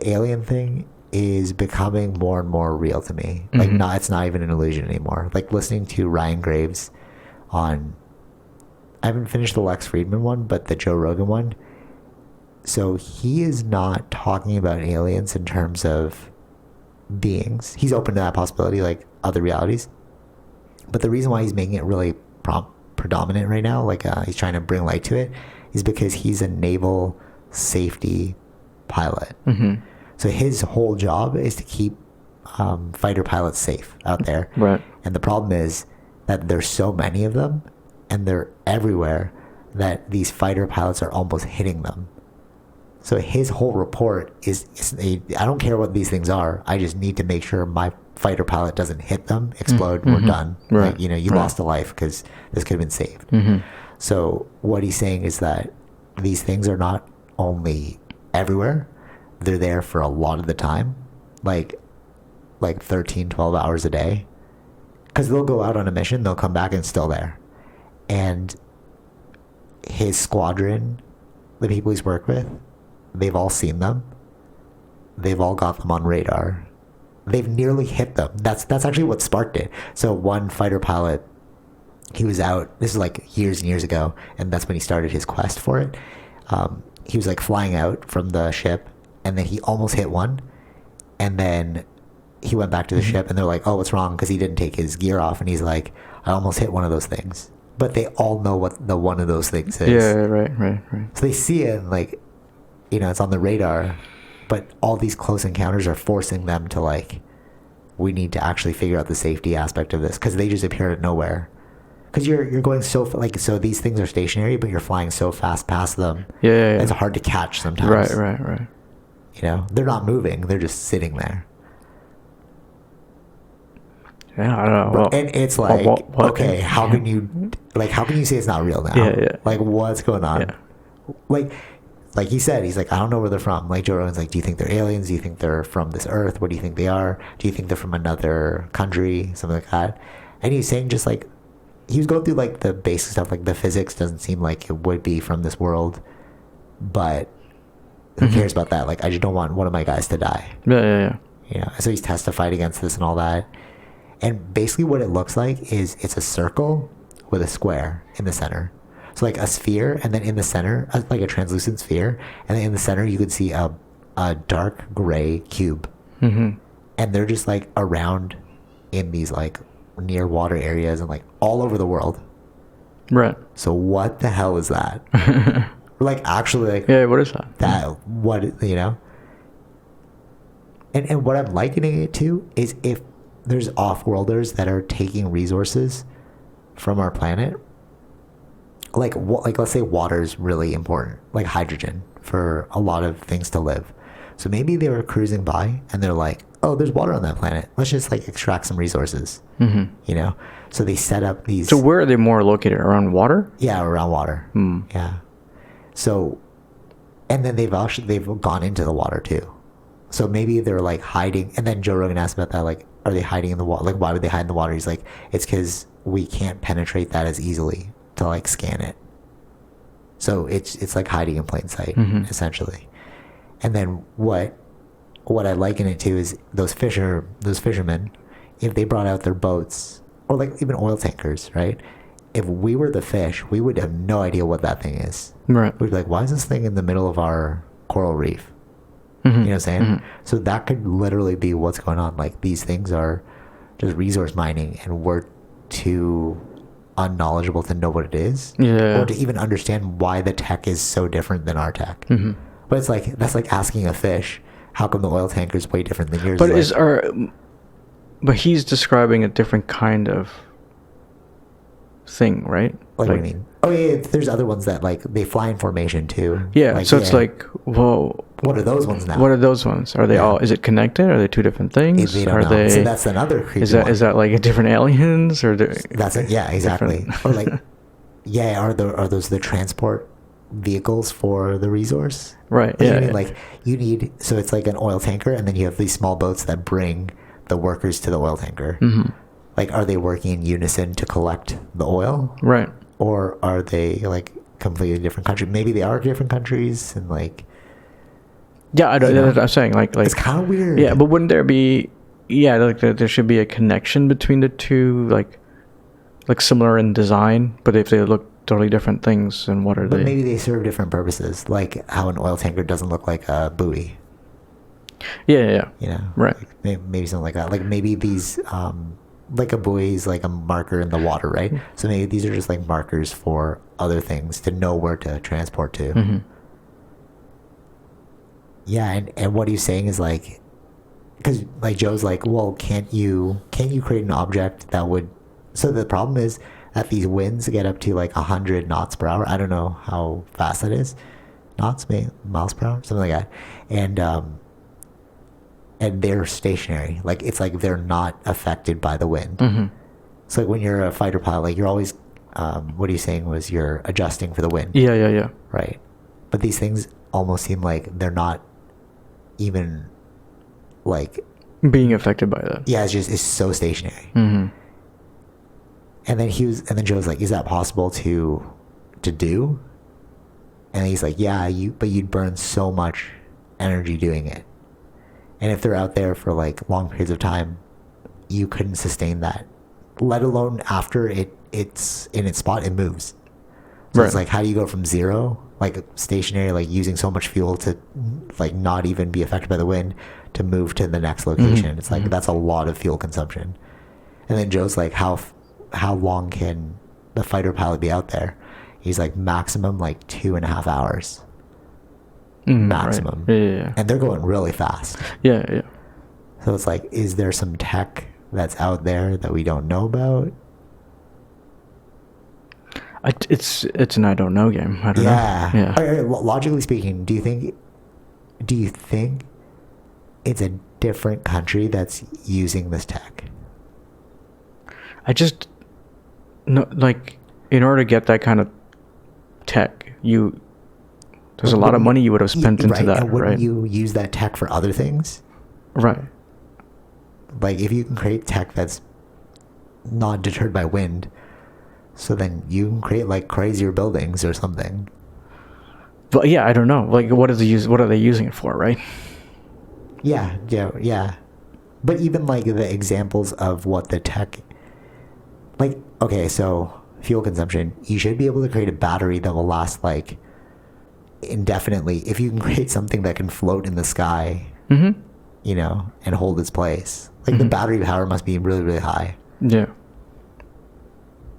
alien thing is becoming more and more real to me. Like, Mhm. it's not even an illusion anymore. Like listening to Ryan Graves on, I haven't finished the Lex Friedman one, but the Joe Rogan one. So he is not talking about aliens in terms of beings. He's open to that possibility, like other realities. But the reason why he's making it really predominant right now, like he's trying to bring light to it, is because he's a naval safety pilot. Mm-hmm. So his whole job is to keep fighter pilots safe out there. Right. And the problem is that there's so many of them, and they're everywhere, that these fighter pilots are almost hitting them. So his whole report is I don't care what these things are. I just need to make sure my fighter pilot doesn't hit them, explode, we're done. Right. Like, you Right. lost a life because this could have been saved. Mm-hmm. So what he's saying is that these things are not only everywhere, they're there for a lot of the time, like 13, 12 hours a day. Because they'll go out on a mission, they'll come back and it's still there. and his squadron, the people he's worked with, they've all seen them. They've all got them on radar. They've nearly hit them. That's actually what sparked it. So one fighter pilot, he was out, this is like years and years ago, and that's when he started his quest for it. He was like flying out from the ship, and then he almost hit one, and then he went back to the ship, and they're like, oh, what's wrong? Because he didn't take his gear off, and he's like, I almost hit one of those things. But they all know what the one of those things is. Yeah, right. So they see it, and like, you know, it's on the radar, but all these close encounters are forcing them to like, we need to actually figure out the safety aspect of this, because they just appear out of nowhere. Because you're going so like, so these things are stationary, but you're flying so fast past them. Yeah. It's hard to catch sometimes. Right. You know, they're not moving; they're just sitting there. Yeah, I don't know. Well, And it's like, okay, how can you say it's not real now? Yeah. Like, what's going on? Yeah. Like he said, he's like, I don't know where they're from. Like Joe Rogan's like, do you think they're aliens? Do you think they're from this earth? What do you think they are? Do you think they're from another country? Something like that. And he's saying just like, he was going through like the basic stuff, like the physics doesn't seem like it would be from this world, but who cares about that? Like, I just don't want one of my guys to die. Yeah. You know, so he's testified against this and all that. And basically what it looks like is it's a circle with a square in the center. So like a sphere, and then in the center, like a translucent sphere, and then in the center you could see a dark gray cube. And they're just like around in these like near water areas and like all over the world. Right. So what the hell is that? Like actually like, yeah, what is that? That, what, you know? And what I'm likening it to is if there's off-worlders that are taking resources from our planet, like let's say water is really important, like hydrogen, for a lot of things to live. So maybe they were cruising by and they're like, oh, there's water on that planet. Let's just like extract some resources, you know? So they set up these... So where are they more located? Around water? Yeah, around water. Yeah. So, and then they've gone into the water too. So maybe they're like hiding, and then Joe Rogan asked about that, like, are they hiding in the water? Like, why would they hide in the water? He's like, it's because we can't penetrate that as easily to like scan it. So it's like hiding in plain sight, essentially. And then what I liken it to is those fishermen, if they brought out their boats, or like even oil tankers, right? If we were the fish, we would have no idea what that thing is. Right. We'd be like, why is this thing in the middle of our coral reef? You know what I'm saying? So that could literally be what's going on. Like, these things are just resource mining, and we're too unknowledgeable to know what it is, or to even understand why the tech is so different than our tech. But it's like, that's like asking a fish, how come the oil tanker is way different than yours? But but he's describing a different kind of thing, right? Like, what do you mean? Oh yeah, there's other ones that like they fly in formation too. Yeah, like, so it's like, whoa. What are those ones now? What are those ones? Are they all? Is it connected? Are they two different things? They don't are know. they? So that's another creepy one. Is that like a different aliens or? That's it. Yeah, exactly. Or like, yeah, are those the transport vehicles for the resource? Right. Like, yeah. I mean, like you need. So it's like an oil tanker, and then you have these small boats that bring the workers to the oil tanker. Like, are they working in unison to collect the oil? Right. Or are they like completely different countries? Maybe they are different countries, and like. Yeah, I'm saying like it's kind of weird. Yeah, but wouldn't there be? Yeah, like there should be a connection between the two, like similar in design, but if they look totally different things, then what are they? But maybe they serve different purposes, like how an oil tanker doesn't look like a buoy. Yeah. You know, right? Like maybe something like that. Like maybe these, like a buoy is like a marker in the water, right? So maybe these are just like markers for other things to know where to transport to. Yeah, and what he's saying is like, because like Joe's like, well, can't you create an object that would? So the problem is that these winds get up to like 100 knots per hour. I don't know how fast that is, knots, maybe miles per hour, something like that, and they're stationary. Like, it's like they're not affected by the wind. So like when you're a fighter pilot, like you're always, what he's saying was you're adjusting for the wind. Yeah. Right, but these things almost seem like they're not even like being affected by that. Yeah, it's so stationary. And then Joe was like, is that possible to do? And he's like, yeah, but you'd burn so much energy doing it. And if they're out there for like long periods of time, you couldn't sustain that, let alone after it's in its spot, it moves. So it's like, how do you go from zero, like stationary, like using so much fuel to like not even be affected by the wind, to move to the next location? It's like, that's a lot of fuel consumption. And then Joe's like, how long can the fighter pilot be out there? He's like, maximum like 2.5 hours. Maximum. Right. Yeah. And they're going really fast. Yeah. So it's like, is there some tech that's out there that we don't know about? It's an I don't know game. I don't know. Yeah. All right, logically speaking, do you think it's a different country that's using this tech? I just no, like, in order to get that kind of tech, there's a lot of money you would have spent into that, and wouldn't right? you use that tech for other things? Right. Like, if you can create tech that's not deterred by wind, so then you can create like crazier buildings or something. But yeah, I don't know. Like, what are they using it for, right? Yeah. But even like the examples of what the tech, like, okay, so fuel consumption, you should be able to create a battery that will last like indefinitely. If you can create something that can float in the sky, you know, and hold its place, like the battery power must be really, really high. Yeah.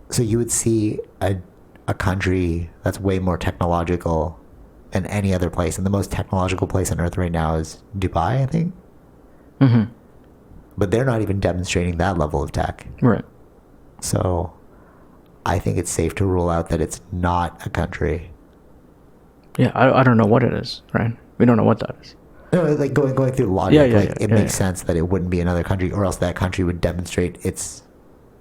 So you would see a country that's way more technological than any other place, and the most technological place on Earth right now is Dubai, I think. But they're not even demonstrating that level of tech. Right. So I think it's safe to rule out that it's not a country. Yeah, I don't know what it is, right? We don't know what that is. No, like going through the logic, it makes yeah. sense that it wouldn't be another country, or else that country would demonstrate its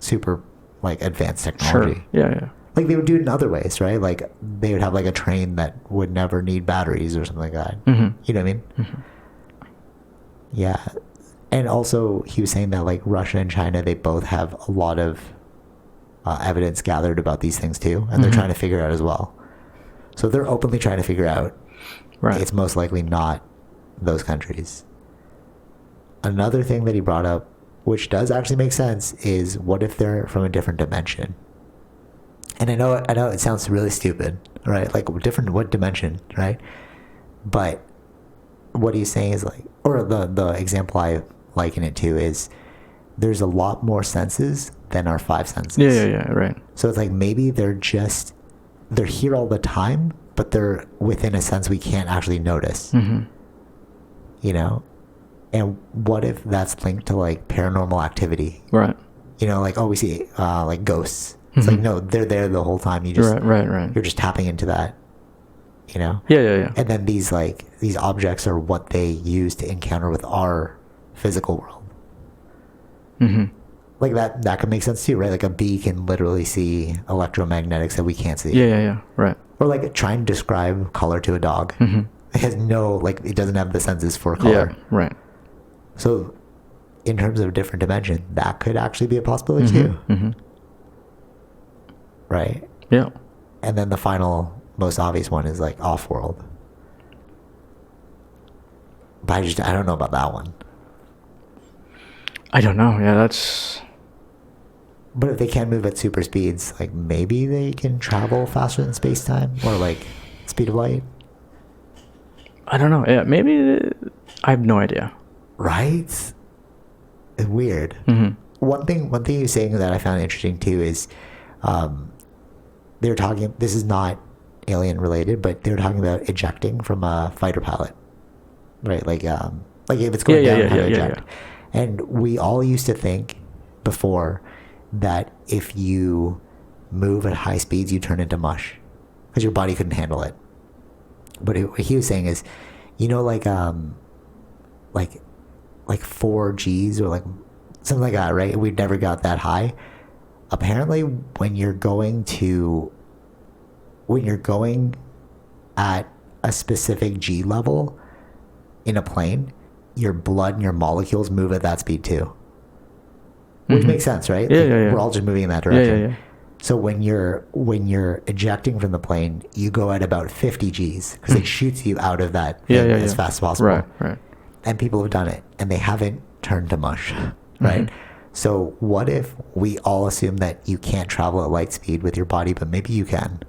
super like advanced technology. Sure. Yeah. Like they would do it in other ways, right? Like they would have like a train that would never need batteries or something like that. You know what I mean? Yeah. And also he was saying that like Russia and China, they both have a lot of evidence gathered about these things too, and they're trying to figure out as well. So they're openly trying to figure out, right, it's most likely not those countries. Another thing that he brought up, which does actually make sense, is what if they're from a different dimension? And I know it sounds really stupid, right? Like what dimension, right? But what he's saying is like, or the example I liken it to is, there's a lot more senses than our 5 senses. Yeah, right. So it's like maybe they're here all the time, but they're within a sense we can't actually notice. You know? And what if that's linked to like paranormal activity? Right. You know, like, oh, we see like ghosts. It's like, no, they're there the whole time. You just right. You're just tapping into that. You know? Yeah. And then these objects are what they use to encounter with our physical world. Like that could make sense too, right? Like a bee can literally see electromagnetics that we can't see. Yeah, right. Or like trying to describe color to a dog. It has it doesn't have the senses for color. Yeah, right. So in terms of a different dimension, that could actually be a possibility too. Right? Yeah. And then the final, most obvious one is like off-world. But I don't know about that one. I don't know. Yeah, that's... But if they can move at super speeds, like maybe they can travel faster than space-time, or like speed of light. I don't know. Yeah, maybe... I have no idea. Right? It's weird. One thing he was saying that I found interesting too is, they were talking, this is not alien related, but they were talking about ejecting from a fighter pilot, right? Like if it's going down, how to eject. And we all used to think before that if you move at high speeds, you turn into mush because your body couldn't handle it. But what he was saying is, you know, like 4Gs or like something like that, right? We never got that high. Apparently, when you're going at a specific G level in a plane, your blood and your molecules move at that speed too. which makes sense, right? Yeah, Like, yeah, yeah. We're all just moving in that Yeah, direction. yeah, yeah. So when you're ejecting from the plane, you go at about 50 Gs because it shoots you out of that thing Yeah, yeah, as yeah. fast as possible. Right, right. And people have done it, and they haven't turned to mush, right? So what if we all assume that you can't travel at light speed with your body, but maybe you can?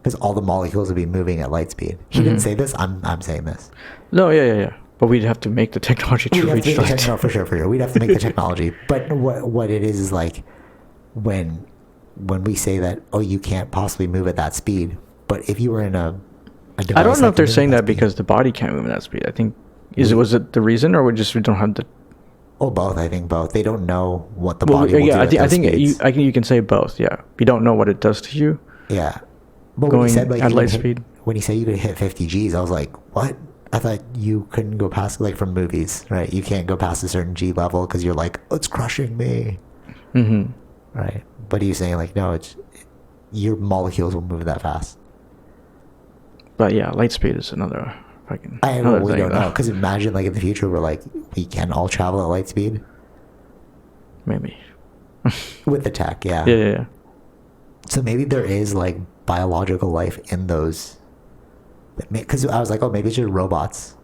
Because all the molecules will be moving at light speed. He didn't say this. I'm saying this. No, yeah, yeah, yeah. But we'd have to make the technology to We'd have reach to make the light. no, for sure. We'd have to make the technology. But what it is like when we say that, oh, you can't possibly move at that speed. But if you were in a device I don't know that if they're can move saying at that speed- because the body can't move at that speed. I think was it the reason, or we don't have the. Oh, both. I think both. They don't know what the Well, body will do yeah, at I those think speeds. you can say both. Yeah, you don't know what it does to you. Yeah. But when Going he said like at you light could hit- speed. when he said you could hit 50 Gs, I was like, what? I thought you couldn't go past, like from movies, right? You can't go past a certain G level because you're like, oh, it's crushing me, right? But he's saying like, no, your molecules will move that fast. But yeah, light speed is another fucking. I know another we thing, don't though. know because imagine like in the future we're like we can all travel at light speed Maybe. with the tech, yeah. Yeah, yeah, yeah. So maybe there is like biological life in those. Because I was like, oh, maybe it's just robots.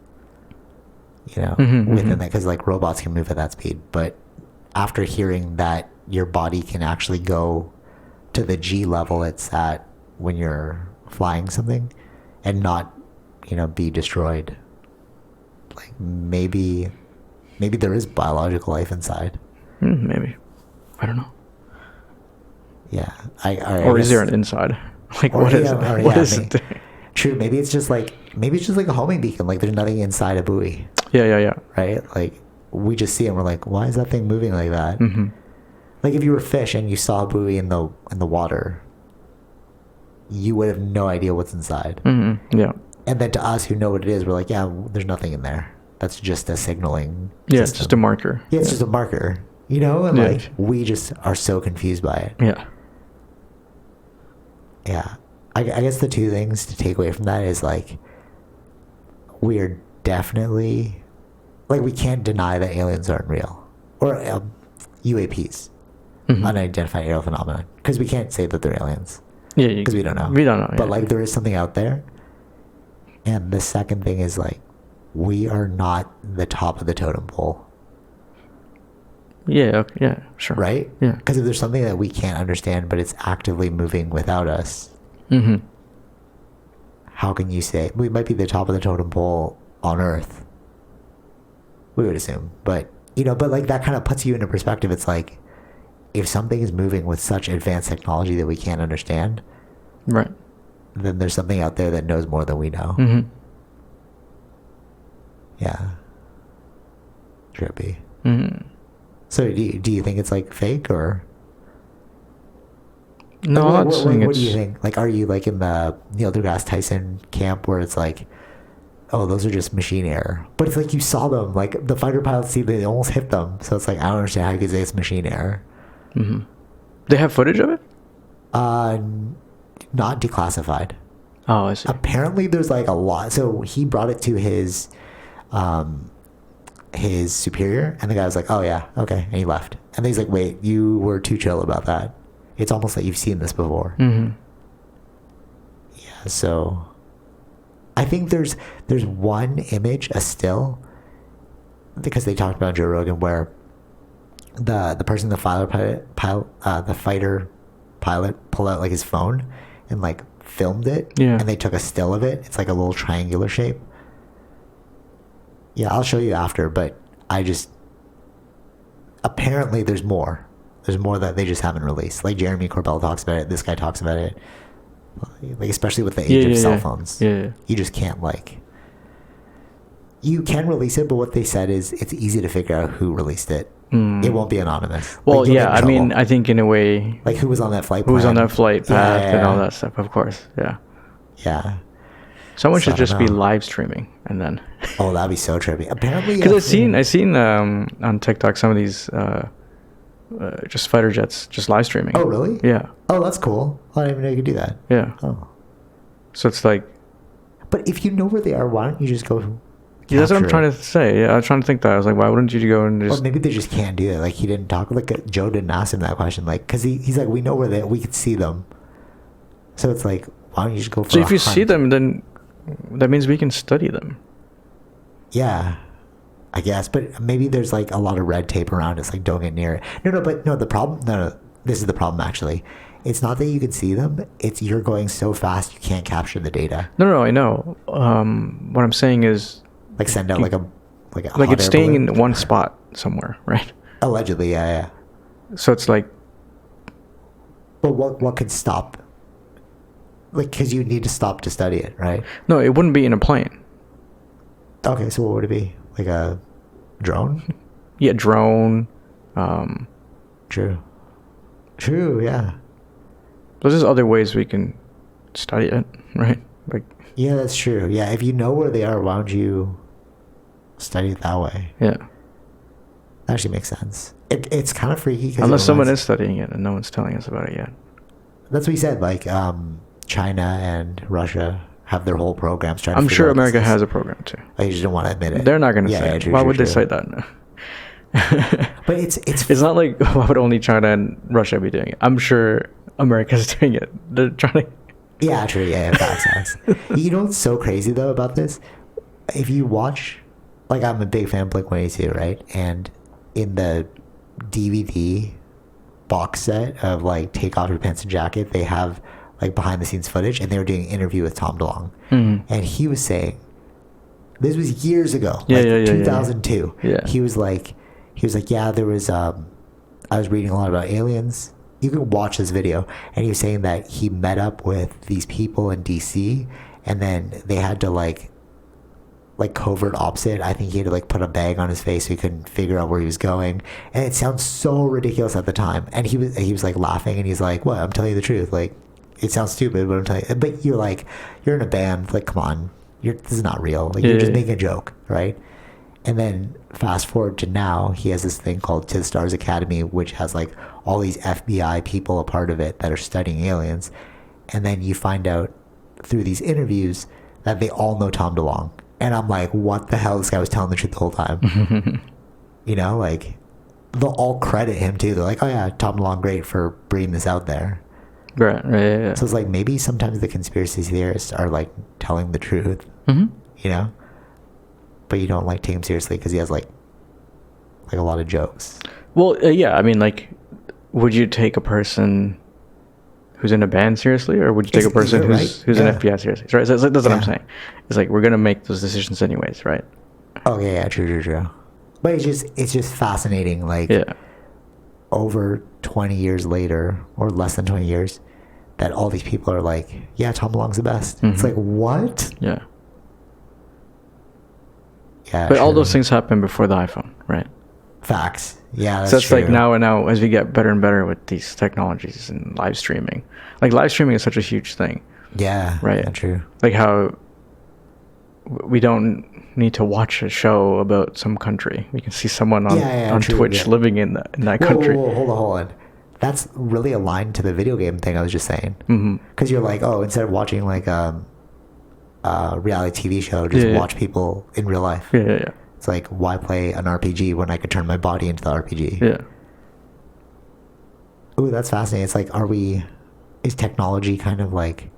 You know, within that, because like robots can move at that speed. But after hearing that your body can actually go to the G level it's at when you're flying something, and not, be destroyed. Like maybe there is biological life inside. Maybe. I don't know. Yeah. Or is there an inside? Like, what is it? What is it? True. Maybe it's just like a homing beacon. Like there's nothing inside a buoy, Yeah, yeah, yeah. right? Like we just see it and we're like, why is that thing moving like that? Like if you were a fish and you saw a buoy in the water, you would have no idea what's inside. Yeah. And then to us who know what it is, we're like, yeah, there's nothing in there. That's just a signaling. Yeah, it's system. just a marker. Yeah, it's just a marker. And Yeah. like we just are so confused by it. Yeah. Yeah. I guess the two things to take away from that is like we are definitely like we can't deny that aliens aren't real or UAPs, unidentified aerial phenomenon, because we can't say that they're aliens. Yeah, because we don't know. We don't know. But yeah. like there is something out there. And the second thing is like we are not the top of the totem pole. Yeah, okay, yeah, sure. Right? Yeah. Because if there's something that we can't understand but it's actively moving without us, how can you say we might be the top of the totem pole on Earth? We would assume, but but like that kind of puts you into perspective. It's like if something is moving with such advanced technology that we can't understand, Right. then there's something out there that knows more than we know. Yeah. Trippy. So do you think it's like fake or? No, Like, I'm not what saying do it's. you think? Like, are you like in the Neil deGrasse Tyson camp where it's like, oh, those are just machine error? But it's like you saw them, like the fighter pilots see they almost hit them. So it's like I don't understand how you could say it's machine error. They have footage of it? Not declassified. Oh, I see. Apparently, there's like a lot. So he brought it to his superior, and the guy was like, "Oh yeah, okay," and he left. And then he's like, "Wait, you were too chill about that. It's almost like you've seen this before." Yeah. So I think there's one image, a still, because they talked about Joe Rogan, where the person, the fighter pilot pulled out like his phone and like filmed it, Yeah. and they took a still of it. It's like a little triangular shape. Yeah, I'll show you after, but apparently there's more. There's more that they just haven't released. Like Jeremy Corbell talks about it. This guy talks about it. Like especially with the age of cell phones. Yeah. You just can't you can release it, but what they said is it's easy to figure out who released it. It won't be anonymous. Well, Like, you'll get in I mean, trouble. I think in a way, Like who was on that flight who was on plan? that flight Yeah, path yeah, and all yeah. that stuff, of course. Yeah. Yeah. Someone So should I don't just be know. live streaming and then. Oh, that'd be so trippy. Apparently, Because I seen on TikTok some of these just fighter jets just live streaming. Oh, really? Yeah. Oh, that's cool. I didn't even know you could do that. Yeah. Oh. So it's like, But if you know where they are, why don't you just go Yeah, that's what I'm capture trying it. to say. Yeah, I was trying to think that. I was like, why wouldn't you go and Or just? maybe they just can't do it. Like he didn't talk. Like Joe didn't ask him that question. Like because he's like we know where we could see them. So it's like why don't you just go for So a if you see hunt? them, then that means we can study them. Yeah, I guess. But maybe there's like a lot of red tape around. It's like don't get near it. No. The problem. No. This is the problem actually. It's not that you can see them. It's you're going so fast you can't capture the data. No, I know. What I'm saying is, Like send out like a like hot it's air staying balloon. in one spot somewhere, right? Allegedly, yeah. So it's like, But what could stop? Like, because you need to stop to study it, right? no, it wouldn't be in a plane. Okay, so what would it be? Like a drone? Yeah, drone. True, yeah. There's just other ways we can study it, right? Like, Yeah, that's true. Yeah, if you know where they are, why don't you study it that way? yeah. That actually makes sense. It's kind of freaky. Unless someone is studying it and no one's telling us about it yet. That's what he said. Like, China and Russia have their whole programs trying to I'm figure sure out America this. has a program too. I just don't want to admit it. They're not going to Yeah, say yeah, it. true, Why true, would they true. say that? But it's It's not like why would only China and Russia be doing it? I'm sure America's doing it. They're trying to. Yeah, true. Yeah, facts. You know what's so crazy though about this? If you watch, like, I'm a big fan of Blink-182, right? And in the DVD box set of like Take Off Your Pants and Jacket, they have like behind the scenes footage, and they were doing an interview with Tom DeLonge, and he was saying, this was years ago, Yeah, like yeah, 2002. Yeah. He was like, yeah, there was I was reading a lot about aliens. You can watch this video, and he was saying that he met up with these people in DC, and then they had to like covert opposite. I think he had to like put a bag on his face so he couldn't figure out where he was going. And it sounds so ridiculous at the time. And he was like laughing, and he's like, "What? I'm telling you the truth. Like, it sounds stupid, but I'm telling you." But you're like, you're in a band. Like, come on, this is not real. Like, you're just making a joke, right? And then fast forward to now, he has this thing called To the Stars Academy, which has like all these FBI people a part of it that are studying aliens. And then you find out through these interviews that they all know Tom DeLonge. And I'm like, what the hell? This guy was telling the truth the whole time. You know, like, they'll all credit him too. They're like, oh yeah, Tom DeLonge, great for bringing this out there. Right, yeah. So it's like maybe sometimes the conspiracy theorists are like telling the truth, Mm-hmm. you know? But you don't like take him seriously because he has like a lot of jokes. Well, yeah, I mean, like, would you take a person who's in a band seriously, or would you take a person you're who's right. an Yeah. FBI seriously? Right, so that's what I'm Yeah. saying. It's like we're gonna make those decisions anyways, right? Okay, yeah, true. But it's just fascinating. Like, Yeah. over 20 years later, or less than 20 years, that all these people are like, yeah, Tom DeLonge's the best. It's like, what? Yeah. Yeah, But all true. those things happened before the iPhone, right? Facts. Yeah, that's So it's true. like now as we get better and better with these technologies and live streaming. Like live streaming is such a huge thing. Yeah, Right. Yeah, true. Like how we don't need to watch a show about some country. We can see someone on true, Twitch yeah. living in that Whoa, country. whoa, hold on. That's really aligned to the video game thing I was just saying. Mm-hmm. Because you're like, oh, instead of watching like a reality TV show, just Yeah. watch people in real life. Yeah. It's like, why play an RPG when I could turn my body into the RPG? Yeah. Ooh, that's fascinating. It's like, is technology kind of like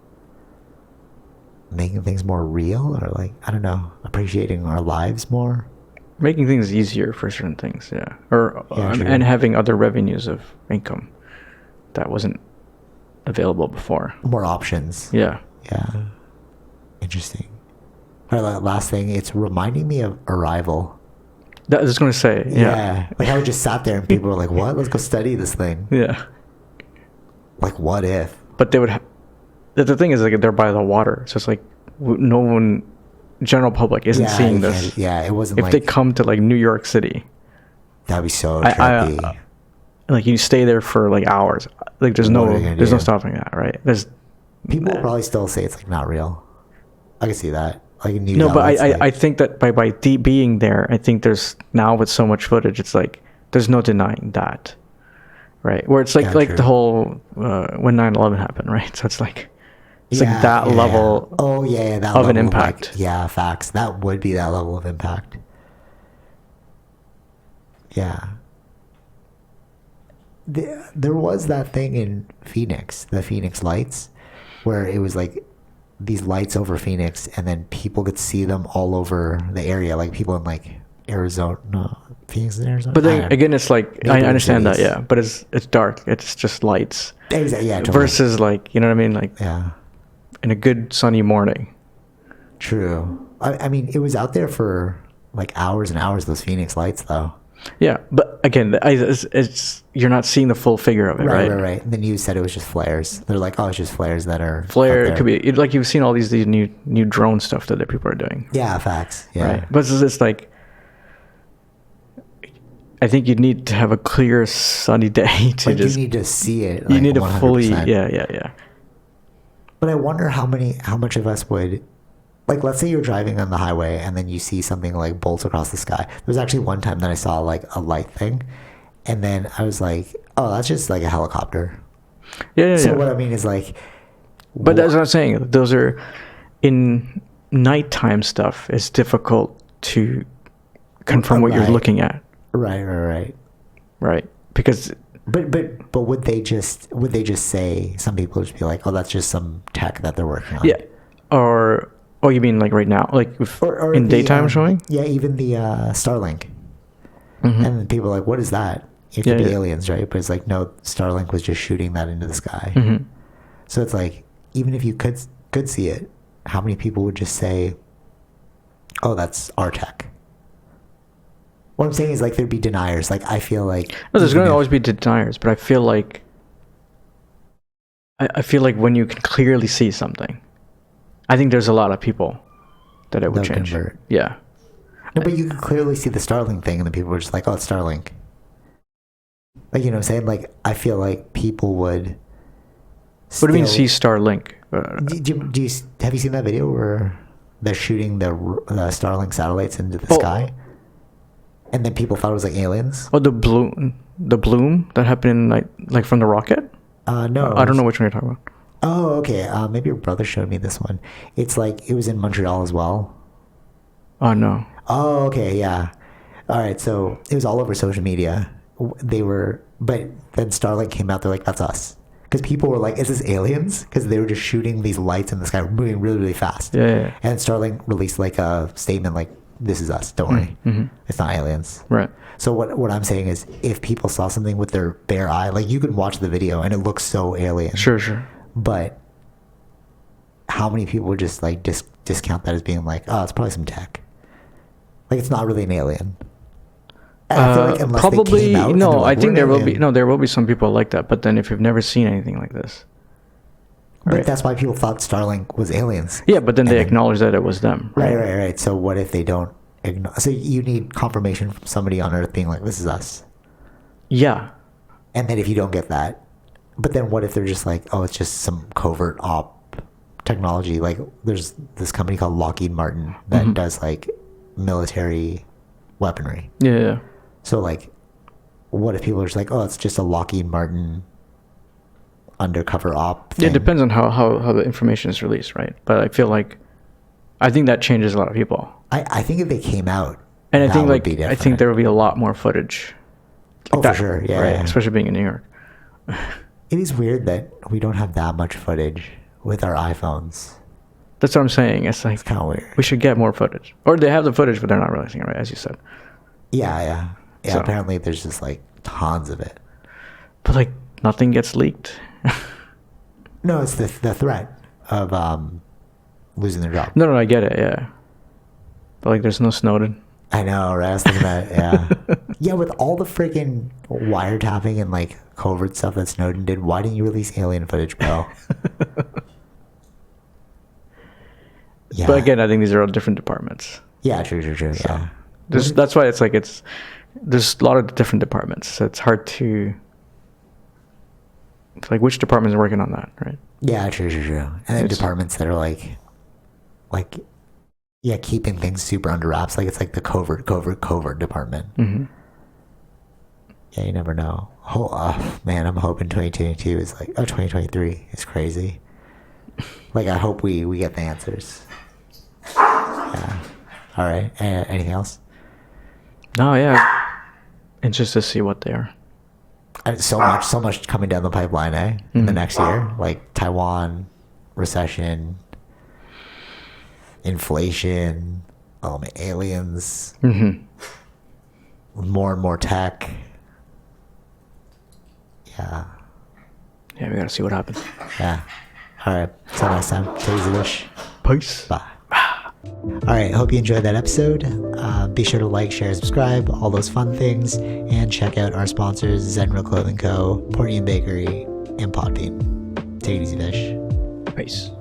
making things more real, or like, I don't know, appreciating our lives more? Making things easier for certain things, yeah. Or Yeah, true. and having other revenues of income that wasn't available before. More options. Yeah. Yeah. Interesting. All right, last thing, it's reminding me of Arrival. I was going to say, yeah. Like how we just sat there and people were like, what? Let's go study this thing. Yeah. Like, what if? But they would the thing is, like, they're by the water. So it's like no one, general public isn't seeing you this. can't- Yeah, it wasn't If like, they come to like New York City, that'd be so I- trippy. like you stay there for like hours. Like there's What no are you gonna there's no do? stopping that, right? There's People will probably still say it's like not real. I can see that. Like news no, but outlets, I like, think that by being there, I think there's now with so much footage, it's like there's no denying that, right? Where it's like Yeah, like true. the whole when 9/11 happened, right? So it's like It's like that level. Oh yeah, that of level an of, like, impact. yeah, facts. That would be that level of impact. Yeah. There was that thing in Phoenix, the Phoenix lights, where it was like these lights over Phoenix, and then people could see them all over the area, like people in like Arizona, no, Phoenix in Arizona. But then again, it's like I Neighboring understand that, cities. yeah. But it's dark. It's just lights. Exactly, yeah, totally. Versus like, you know what I mean, like Yeah, in a good sunny morning. true. I mean, it was out there for like hours and hours. Those Phoenix lights, though. Yeah, but again, it's you're not seeing the full figure of it, right? Right. The news said it was just flares. They're like, oh, it's just flares that are Flare, out it there. could be like you've seen all these new drone stuff that people are doing. Yeah, facts. Yeah. Right. But it's just like, I think you need to have a clear sunny day to Like, just. you need to see it. You like, need to 100%. fully. Yeah. But I wonder how much of us would, like, let's say you're driving on the highway and then you see something like bolts across the sky. There was actually one time that I saw like a light thing, and then I was like, oh, that's just like a helicopter. Yeah. So what I mean is like, But that's what I'm saying. Those are in nighttime stuff. It's difficult to confirm what you're Right. looking at, right. right? Because But would they just say, some people would just be like, oh, that's just some tech that they're working on. yeah, or oh, you mean like right now, like if Or in the, daytime showing? Yeah, even the Starlink. Mhm. And then people are like, what is that? It Yeah, could be yeah. aliens, right? But it's like, no, Starlink was just shooting that into the sky. Mhm. So it's like, even if you could see it, how many people would just say, oh, that's our tech? What I'm saying is, like, there'd be deniers. Like, I feel like... No, there's even going to if- always be deniers, but I feel like I feel like when you can clearly see something, I think there's a lot of people that it would They'll change. convert. Yeah. No, but you could clearly see the Starlink thing, and the people were just like, oh, it's Starlink. Like, you know what I'm saying? Like, I feel like people would... What do you mean see still- Starlink? have you seen that video where they're shooting the Starlink satellites into the Oh. sky, and then people thought it was like aliens? Oh, the bloom that happened in like from the rocket? No, I don't know which one you're talking about. Oh, okay. Maybe your brother showed me this one. It's like, it was in Montreal as well. Oh no. Oh, okay, yeah. All right, so it was all over social media. But then Starlink came out. They're like, that's us. Because people were like, is this aliens? Because they were just shooting these lights in the sky, moving really, really fast. Yeah. And Starlink released like a statement like, this is us, don't worry. It's not aliens. Right. So what I'm saying is, if people saw something with their bare eye, like, you could watch the video and it looks so alien. Sure. But how many people would just like discount that as being like, oh, it's probably some tech? Like, it's not really an alien. And I feel like unless they Probably came out and they're no. like, I think "We're there an will be alien." there will be some people like that. But then if you've never seen anything like this, But right? that's why people thought Starlink was aliens. Yeah, but then they And then- acknowledge that it was them. Right. So what if they don't so you need confirmation from somebody on Earth being like, this is us. Yeah. And then if you don't get that, but then what if they're just like, oh, it's just some covert op technology? Like, there's this company called Lockheed Martin that does like military weaponry. Yeah. So like, what if people are just like, oh, it's just a Lockheed Martin undercover op thing? It depends on how the information is released, right? But I think that changes a lot of people. I think if they came out, And I that think would be I different. think there will be a lot more footage. Oh, that, for sure. Yeah, right? yeah. Especially being in New York. It is weird that we don't have that much footage with our iPhones. That's what I'm saying. It's like It's kind of weird. we should get more footage, or they have the footage, but they're not releasing it, right? As you said. Yeah. So- Apparently, there's just like tons of it. But like nothing gets leaked. No, it's the threat of losing their job. No, I get it. Yeah. But like, there's no Snowden. I know, right? I was thinking that. Yeah, yeah. With all the freaking wiretapping and like covert stuff that Snowden did, why didn't you release alien footage, bro? Yeah. But again, I think these are all different departments. Yeah, true. Yeah. That's why it's like there's a lot of different departments. So it's hard to. It's like which department is working on that, right? Yeah, true. And then It's- departments that are like, yeah, keeping things super under wraps. Like, it's like the covert department. Mm-hmm. Yeah, you never know. Man, I'm hoping 2022 is like, 2023 is crazy. Like, I hope we get the answers. Yeah. All right. Anything else? No, yeah. And just to see what they are. So much coming down the pipeline, in the next year, like Taiwan, recession, inflation, aliens, more and more tech. Yeah. Yeah, we gotta see what happens. Yeah. All right. Till next time. Take it easy, Wish. Peace. Bye. All right. Hope you enjoyed that episode. Be sure to like, share, subscribe, all those fun things, and check out our sponsors: Zenro Clothing Co., Portian Bakery, and Podbean. Take it easy, Fish. Peace.